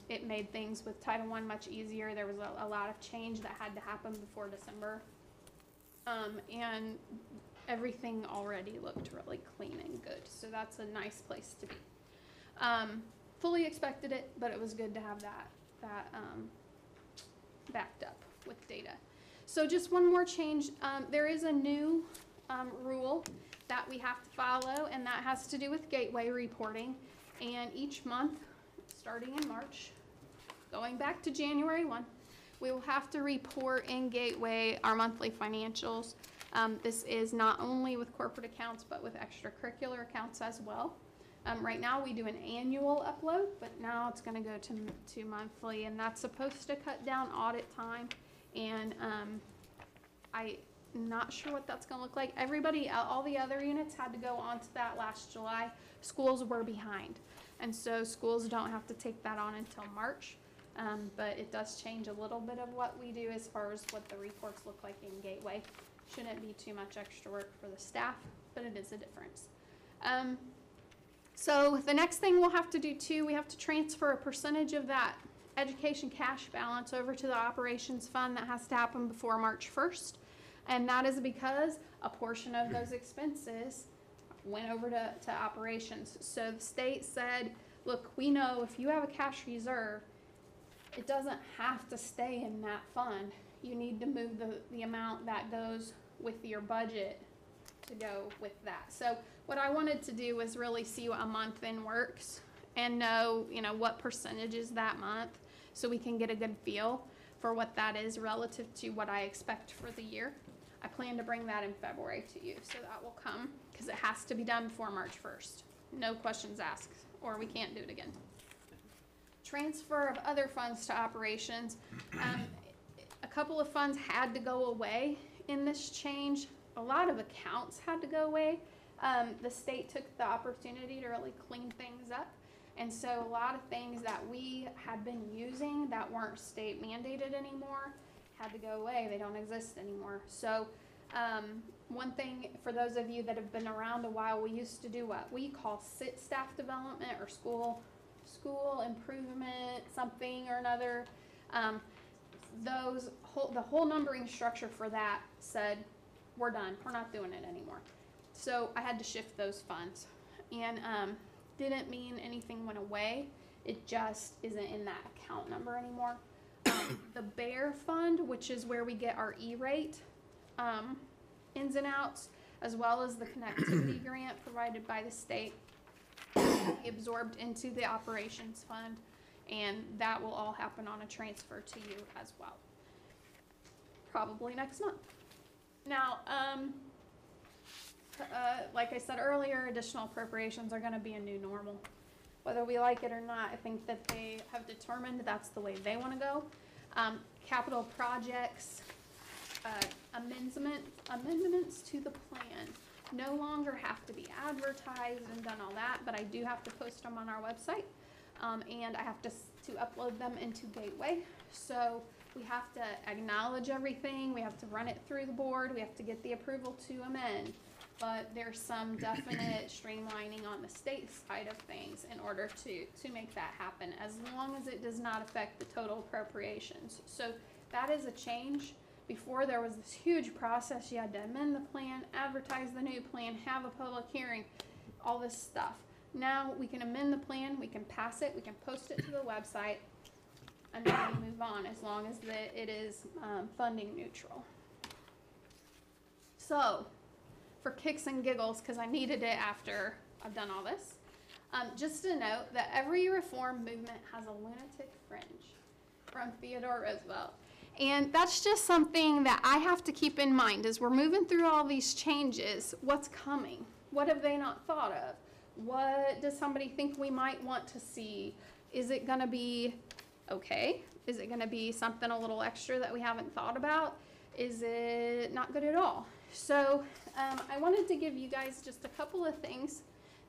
It made things with Title I much easier. There was a lot of change that had to happen before December. And everything already looked really clean and good, so that's a nice place to be. Fully expected it, but it was good to have that backed up with data. So just one more change. There is a new rule that we have to follow, and that has to do with gateway reporting. And each month, starting in March, going back to January 1, we will have to report in Gateway our monthly financials. This is not only with corporate accounts, but with extracurricular accounts as well. Right now, we do an annual upload, but now it's going to go to monthly, and that's supposed to cut down audit time. And I'm not sure what that's going to look like. All the other units had to go on to that last July. Schools were behind, and so schools don't have to take that on until March. But it does change a little bit of what we do as far as what the reports look like in Gateway. Shouldn't be too much extra work for the staff, but it is a difference. So the next thing we'll have to do too, we have to transfer a percentage of that education cash balance over to the operations fund. That has to happen before March 1st. And that is because a portion of those expenses went over to operations. So the state said, look, we know if you have a cash reserve, it doesn't have to stay in that fund. You need to move the amount that goes with your budget to go with that. So what I wanted to do was really see what a month in works and know, what percentage is that month, so we can get a good feel for what that is relative to what I expect for the year. I plan to bring that in February to you, so that will come, because it has to be done before March 1st. No questions asked, or we can't do it again. Transfer of other funds to operations. A couple of funds had to go away in this change. A lot of accounts had to go away. The state took the opportunity to really clean things up. And so a lot of things that we had been using that weren't state mandated anymore had to go away. They don't exist anymore. So one thing, for those of you that have been around a while, we used to do what we call SIT, staff development, or school improvement, something or another. The whole numbering structure for that said, we're done. We're not doing it anymore. So I had to shift those funds. And didn't mean anything went away. It just isn't in that account number anymore. The BEAR fund, which is where we get our E-rate ins and outs, as well as the connectivity grant provided by the state, absorbed into the operations fund, and that will all happen on a transfer to you as well, probably next month. Now, like I said earlier, additional appropriations are going to be a new normal. Whether we like it or not, I think that they have determined that's the way they want to go. Capital projects, amendments to the plan no longer have to be advertised and done all that, but I do have to post them on our website, and I have to upload them into Gateway. So we have to acknowledge everything, we have to run it through the board, we have to get the approval to amend, but there's some definite streamlining on the state side of things in order to make that happen, as long as it does not affect the total appropriations. So that is a change. Before, there was this huge process. You had to amend the plan, advertise the new plan, have a public hearing, all this stuff. Now we can amend the plan, we can pass it, we can post it to the website, and then we move on, as long as it is funding neutral. So, for kicks and giggles, because I needed it after I've done all this, just to note that every reform movement has a lunatic fringe, from Theodore Roosevelt. And that's just something that I have to keep in mind as we're moving through all these changes. What's coming? What have they not thought of? What does somebody think we might want to see? Is it going to be okay? Is it going to be something a little extra that we haven't thought about? Is it not good at all? So I wanted to give you guys just a couple of things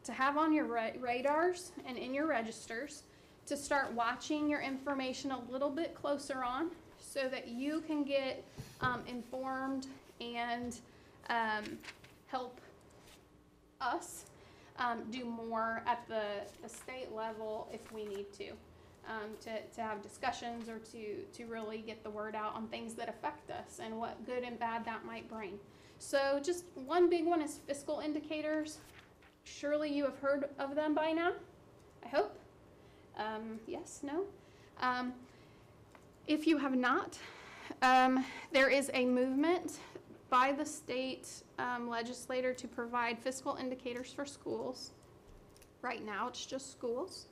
to have on your radars and in your registers to start watching your information a little bit closer on, so that you can get informed and help us do more at the state level if we need to have discussions, or to really get the word out on things that affect us and what good and bad that might bring. So just one big one is fiscal indicators. Surely you have heard of them by now, I hope. Yes, no? If you have not, there is a movement by the state legislator to provide fiscal indicators for schools. Right now, it's just schools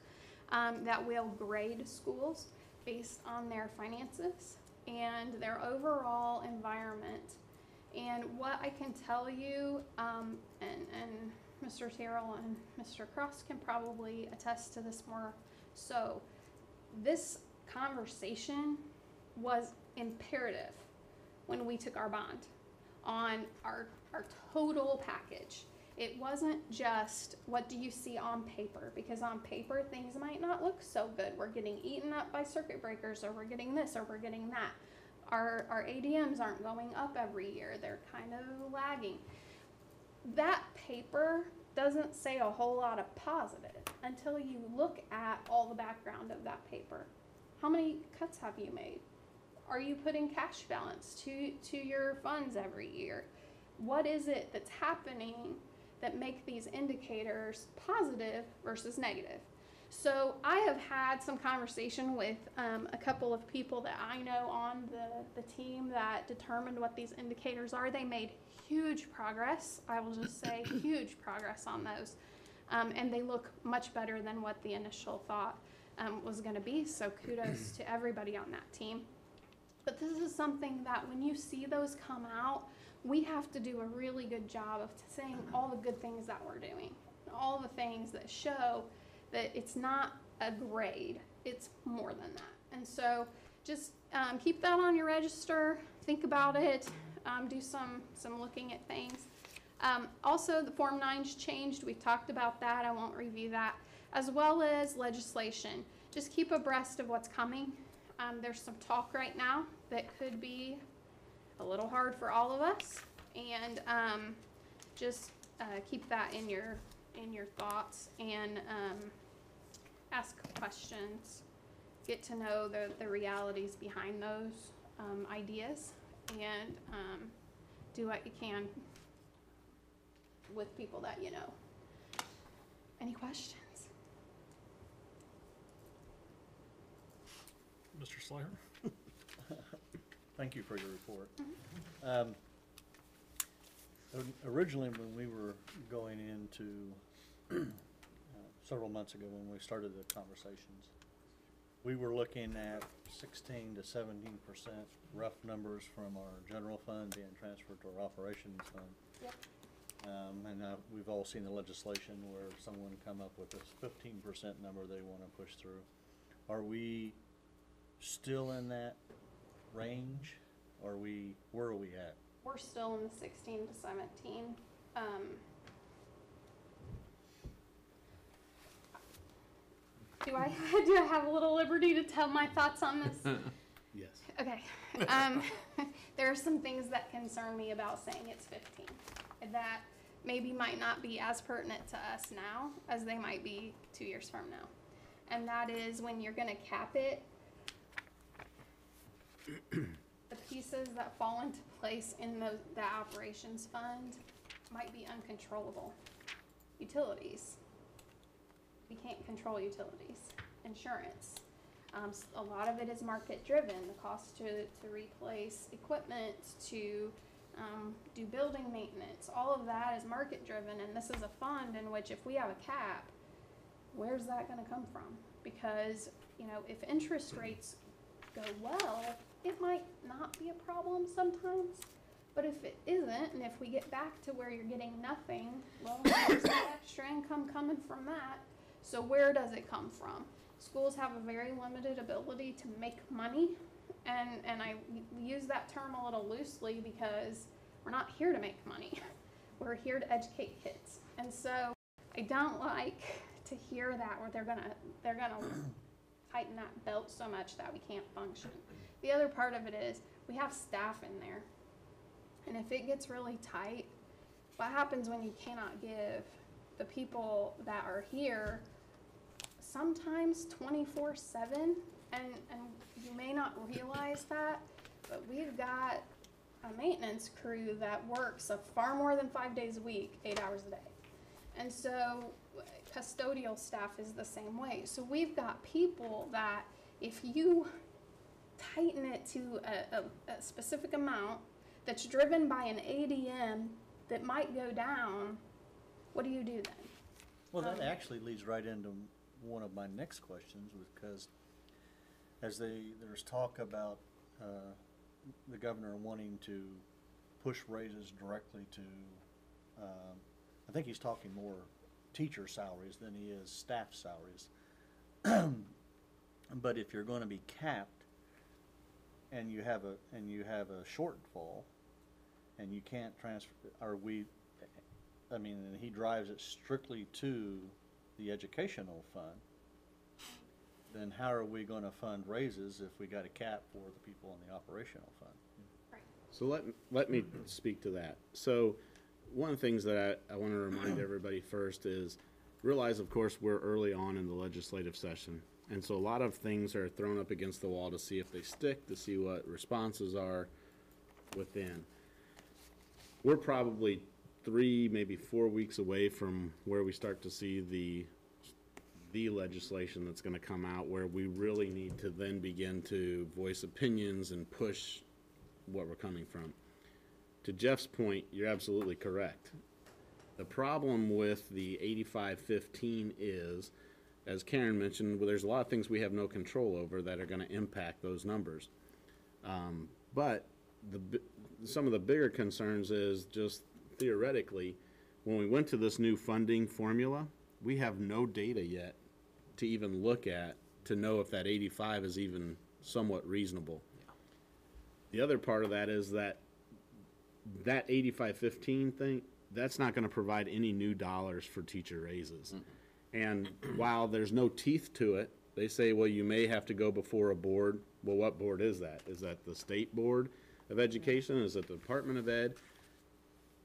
that will grade schools based on their finances and their overall environment. And what I can tell you, and Mr. Terrell and Mr. Cross can probably attest to this more so, this conversation was imperative when we took our bond on our total package. It wasn't just what do you see on paper, because on paper things might not look so good. We're getting eaten up by circuit breakers, or we're getting this, or we're getting that. Our ADMs aren't going up every year. They're kind of lagging. That paper doesn't say a whole lot of positive until you look at all the background of that paper. How many cuts have you made? Are you putting cash balance to your funds every year? What is it that's happening that make these indicators positive versus negative? So I have had some conversation with a couple of people that I know on the team that determined what these indicators are. They made huge progress. I will just say huge progress on those. And they look much better than what the initial thought was going to be. So kudos to everybody on that team. But this is something that when you see those come out, we have to do a really good job of saying all the good things that we're doing, all the things that show that it's not a grade, it's more than that. And so just keep that on your register, think about it, do some looking at things. Also, the Form 9's changed. We've talked about that. I won't review that. As well as legislation. Just keep abreast of what's coming. There's some talk right now that could be a little hard for all of us, and just keep that in your thoughts, and ask questions, get to know the realities behind those ideas, and do what you can with people that you know. Any questions? Mr. Slayer? Thank you for your report. Originally, when we were going into, several months ago when we started the conversations, we were looking at 16 to 17% rough numbers from our general fund being transferred to our operations fund. Yep. And we've all seen the legislation where someone come up with this 15% number they want to push through. Are we still in that range? Or where are we at? We're still in the 16 to 17. Do I have a little liberty to tell my thoughts on this? Yes. Okay. There are some things that concern me about saying it's 15 that maybe might not be as pertinent to us now as they might be 2 years from now. And that is when you're going to cap it, the pieces that fall into place in the operations fund might be uncontrollable. Utilities. We can't control utilities. Insurance. A lot of it is market driven. The cost to replace equipment, to do building maintenance, all of that is market driven, and this is a fund in which if we have a cap, where's that going to come from? Because, you know, if interest rates go well, it might not be a problem sometimes, but if it isn't, and if we get back to where you're getting nothing, well, there's that extra income coming from that. So where does it come from? Schools have a very limited ability to make money, and I use that term a little loosely because we're not here to make money. We're here to educate kids. And so I don't like to hear that where they're gonna tighten that belt so much that we can't function. The other part of it is we have staff in there, and if it gets really tight, what happens when you cannot give the people that are here sometimes 24/7, and you may not realize that, but we've got a maintenance crew that works far more than 5 days a week, 8 hours a day. And so custodial staff is the same way. So we've got people that if you tighten it to a specific amount that's driven by an ADM that might go down, what do you do then? Well, that actually leads right into one of my next questions, because as there's talk about the governor wanting to push raises directly to, I think he's talking more teacher salaries than he is staff salaries. But if you're going to be capped and you have a shortfall and you can't transfer, I mean, and he drives it strictly to the educational fund, then how are we gonna fund raises if we got a cap for the people in the operational fund? So let me speak to that. So one of the things that I want to remind everybody first is realize, of course, we're early on in the legislative session. And so a lot of things are thrown up against the wall to see if they stick, to see what responses are within. We're probably 3, maybe 4 weeks away from where we start to see the legislation that's going to come out, where we really need to then begin to voice opinions and push what we're coming from. To Jeff's point, you're absolutely correct. The problem with the 85-15 is, as Karen mentioned, well, there's a lot of things we have no control over that are going to impact those numbers. But some of the bigger concerns is just theoretically, when we went to this new funding formula, we have no data yet to even look at to know if that 85 is even somewhat reasonable. The other part of that is that 85-15 thing, that's not going to provide any new dollars for teacher raises. And while there's no teeth to it, they say, well, you may have to go before a board. Well, what board is that? Is that the State Board of Education? Is it the Department of Ed?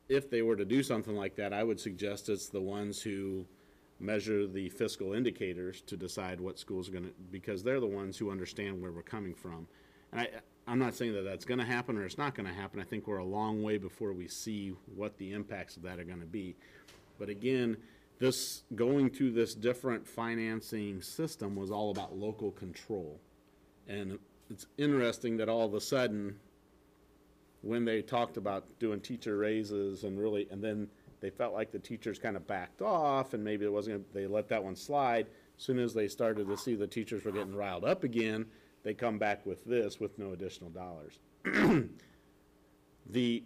If they were to do something like that, I would suggest it's the ones who measure the fiscal indicators to decide what schools are going to, because they're the ones who understand where we're coming from. And I'm not saying that that's going to happen or it's not going to happen. I think we're a long way before we see what the impacts of that are going to be. But again, this going to this different financing system was all about local control. And it's interesting that all of a sudden, when they talked about doing teacher raises and then they felt like the teachers kind of backed off and maybe it wasn't, they let that one slide. As soon as they started to see the teachers were getting riled up again, they come back with this with no additional dollars. The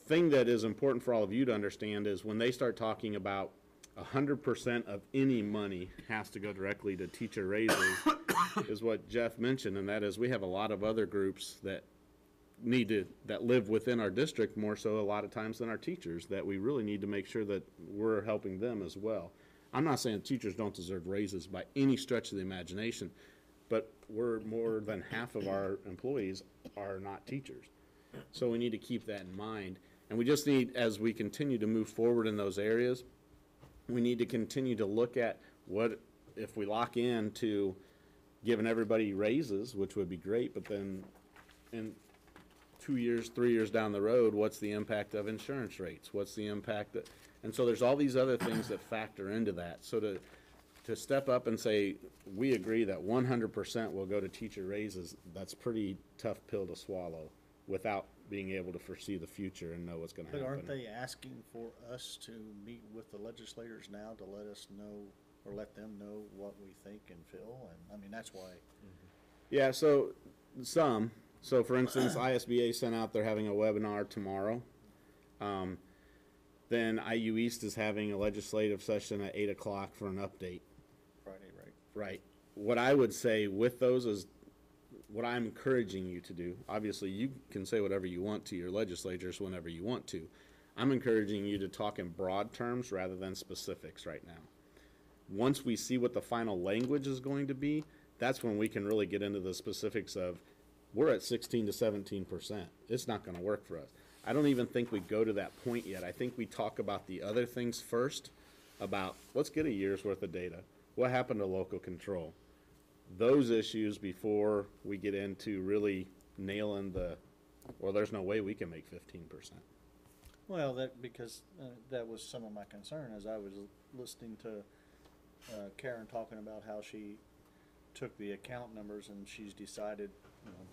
thing that is important for all of you to understand is when they start talking about 100% of any money has to go directly to teacher raises is what Jeff mentioned, and that is we have a lot of other groups that that live within our district more so a lot of times than our teachers, that we really need to make sure that we're helping them as well. I'm not saying teachers don't deserve raises by any stretch of the imagination, but we're more than half of our employees are not teachers. So we need to keep that in mind. And we just need, as we continue to move forward in those areas, we need to continue to look at what, if we lock in to giving everybody raises, which would be great, but then in 2 years, 3 years down the road, what's the impact of insurance rates? What's the impact that, and so there's all these other things that factor into that. So to step up and say, we agree that 100% will go to teacher raises, that's pretty tough pill to swallow without being able to foresee the future and know what's going to happen. But aren't they asking for us to meet with the legislators now to let us know, or let them know what we think and feel? And, I mean, that's why. Yeah, so So for instance, ISBA sent out, they're having a webinar tomorrow. Then IU East is having a legislative session at 8 o'clock for an update. Friday, right? Right. What I would say with those is, what I'm encouraging you to do, obviously you can say whatever you want to your legislators whenever you want to. I'm encouraging you to talk in broad terms rather than specifics right now. Once we see what the final language is going to be, that's when we can really get into the specifics of, we're at 16 to 17%. It's not going to work for us. I don't even think we go to that point yet. I think we talk about the other things first, about let's get a year's worth of data. What happened to local control? Those issues before we get into really nailing well, there's no way we can make 15%. Well, because that was some of my concern as I was listening to Karen talking about how she took the account numbers and she's decided,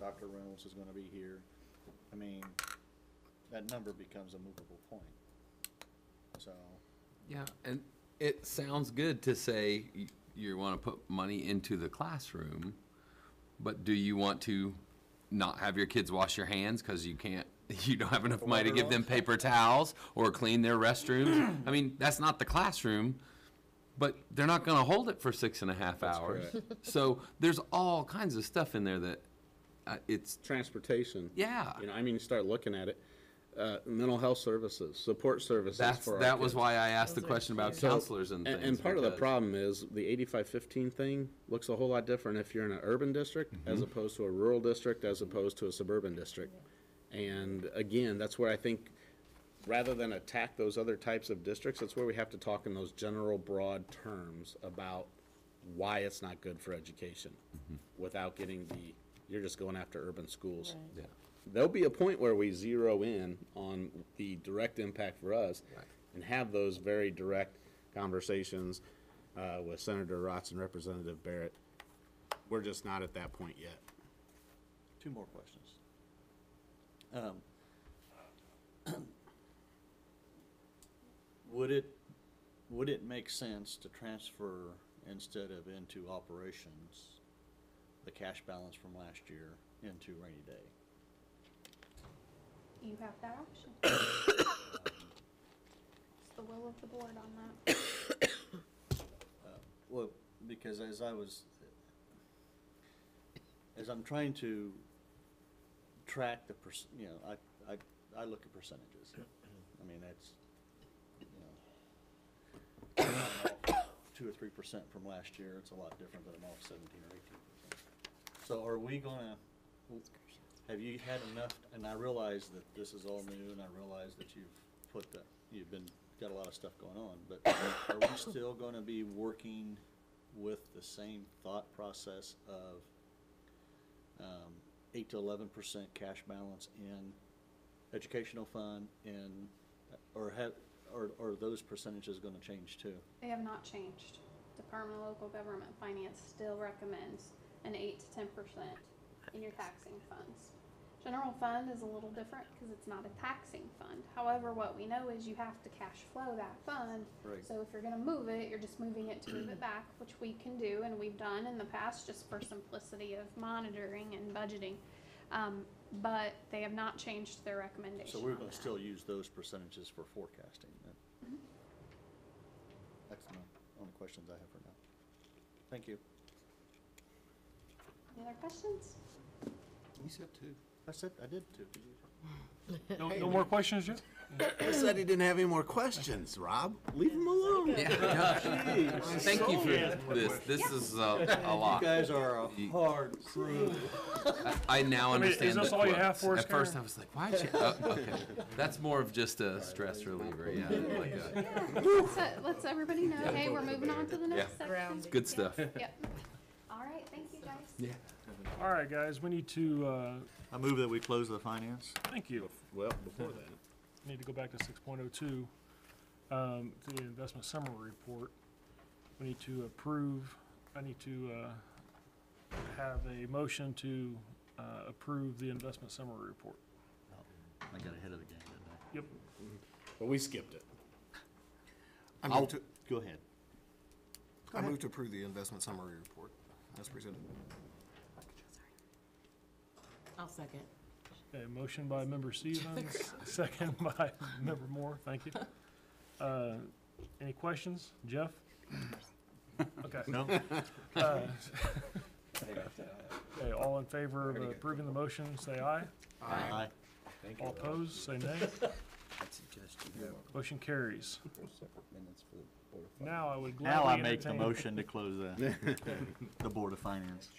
Dr. Reynolds is going to be here. I mean, that number becomes a movable point. So. Yeah, and it sounds good to say you want to put money into the classroom, but do you want to not have your kids wash your hands because you don't have enough money to give them paper towels or clean their restrooms? I mean, that's not the classroom, but they're not going to hold it for 6.5 hours. So there's all kinds of stuff in there that it's transportation. Yeah. You start looking at it. Mental health services, support services for our That was kids. why I asked the Those are question about cute. So- counselors and things. And part of the because- problem is the 85-15 thing looks a whole lot different if you're in an urban district as opposed to a rural district, as opposed to a suburban district. And again, that's where I think, rather than attack those other types of districts, that's where we have to talk in those general broad terms about why it's not good for education without getting you're just going after urban schools. Right. Yeah. There'll be a point where we zero in on the direct impact for us and have those very direct conversations with Senator Rotz and Representative Barrett. We're just not at that point yet. Two more questions. Would it make sense to transfer, instead of into operations, the cash balance from last year into rainy day? You have that option. It's the will of the board on that. Well, because as I'm trying to track the I look at percentages. I mean, that's, I'm off 2 or 3% from last year. It's a lot different than I'm off 17 or 18%. So are we gonna, have you had enough, and I realize that this is all new, and I realize that got a lot of stuff going on, but are we still gonna be working with the same thought process of 8 to 11% cash balance in educational fund, or are those percentages gonna change too? They have not changed. Department of Local Government Finance still recommends an 8 to 10% in your taxing funds. General fund is a little different because it's not a taxing fund. However, what we know is you have to cash flow that fund. Right. So if you're gonna move it, you're just moving it to move it back, which we can do and we've done in the past just for simplicity of monitoring and budgeting. But they have not changed their recommendation So we're on gonna that. still use those percentages for forecasting then? Mhm. That's the only questions I have for now. Thank you. Any other questions? You said two. I did too. No more questions, Jeff? He said he didn't have any more questions, Rob. Leave him alone. Thank you for this. This is a lot. You guys are a hard crew. I now I mean, is understand. this the all you quotes. have for us, At first, Karen? I was like, "Why?" Okay, that's more of just a stress reliever. Yeah, like Let's everybody know, hey, we're moving on to the next Yeah. section. it's good stuff. Yep. All right, thank you guys. Yeah. All right, guys, we need to, I move that we close the finance. thank you. Well, before that. Need to go back to 6.02, to the investment summary report. We need to approve, I need to have a motion to approve the investment summary report. I got ahead of the game, didn't I? Yep. But we skipped it. I move to, Go ahead. I move to approve the investment summary report as presented. I'll second. Okay, motion by member Stevens, second by member Moore, thank you. Any questions? Jeff? Okay. No? Okay, all in favor of approving the motion, say aye. Aye. All opposed, say nay. Motion carries. Now I would Now gladly I make the entertain. motion to close the Board of Finance.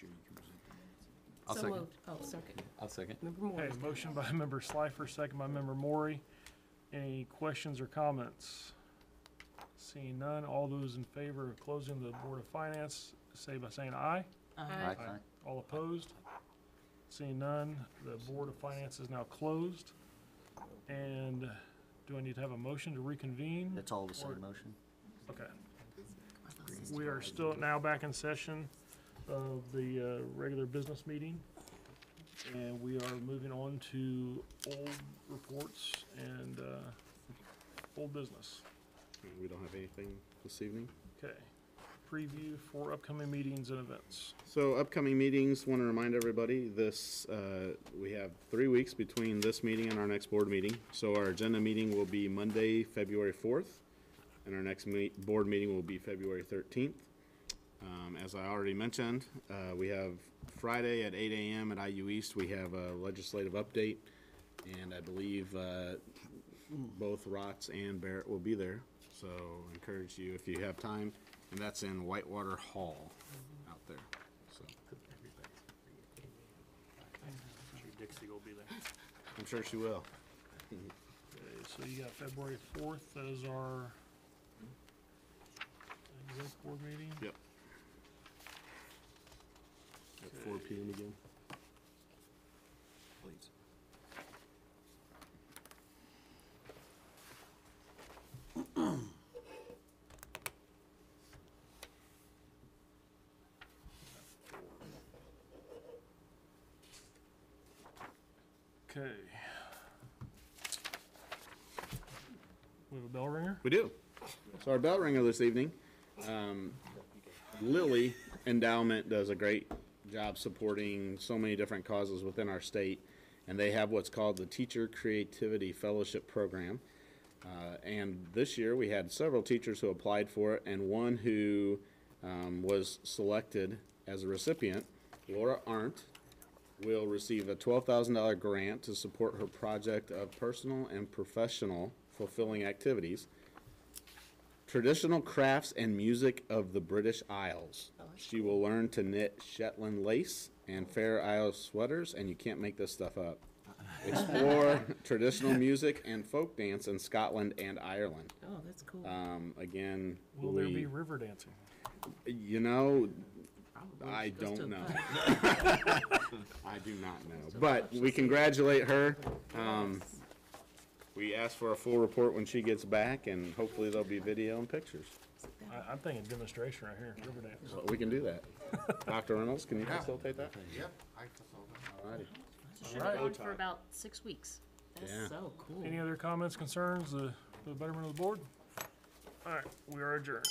I'll So second. moved. Oh, second. I'll second. Member Moore. Okay, motion by member Slifer, second by member Maury. Any questions or comments? Seeing none, all those in favor of closing the Board of Finance, say by saying aye. Aye. All opposed? Seeing none, the Board of Finance is now closed. And do I need to have a motion to reconvene? It's all the same motion. Okay. We are still now back in session of the regular business meeting. And we are moving on to old reports and old business. We don't have anything this evening. Okay. Preview for upcoming meetings and events. So upcoming meetings, want to remind everybody, we have 3 weeks between this meeting and our next board meeting. So our agenda meeting will be Monday, February 4th, and our next board meeting will be February 13th. As I already mentioned, we have Friday at 8 a.m. at IU East, we have a legislative update. And I believe both Rotts and Barrett will be there. So encourage you if you have time. And that's in Whitewater Hall out there. So I'm sure Dixie will be there. I'm sure she will. Okay, so you got February 4th as our exec board meeting? Yep. At 4 p.m. again. Please. Okay. We have a bell ringer? We do. So our bell ringer this evening, Lilly Endowment does a great job supporting so many different causes within our state, and they have what's called the Teacher Creativity Fellowship Program. And this year we had several teachers who applied for it, and one who was selected as a recipient, Laura Arndt, will receive a $12,000 grant to support her project of personal and professional fulfilling activities, traditional crafts and music of the British Isles. She will learn to knit Shetland lace and Fair Isle sweaters, and you can't make this stuff up. Explore traditional music and folk dance in Scotland and Ireland. Oh, that's cool. Again, Will there be river dancing? you know, Probably. I She goes to don't a know. pub. I do not know, but we congratulate her. We asked for a full report when she gets back, and hopefully there'll be video and pictures. I'm thinking demonstration right here, river dance. So we can do that. Dr. Reynolds, can you facilitate that? Yep, I facilitate. Alrighty. So should have gone for about 6 weeks. That's Yeah. so cool. Any other comments, concerns, for the betterment of the board? All right, we are adjourned.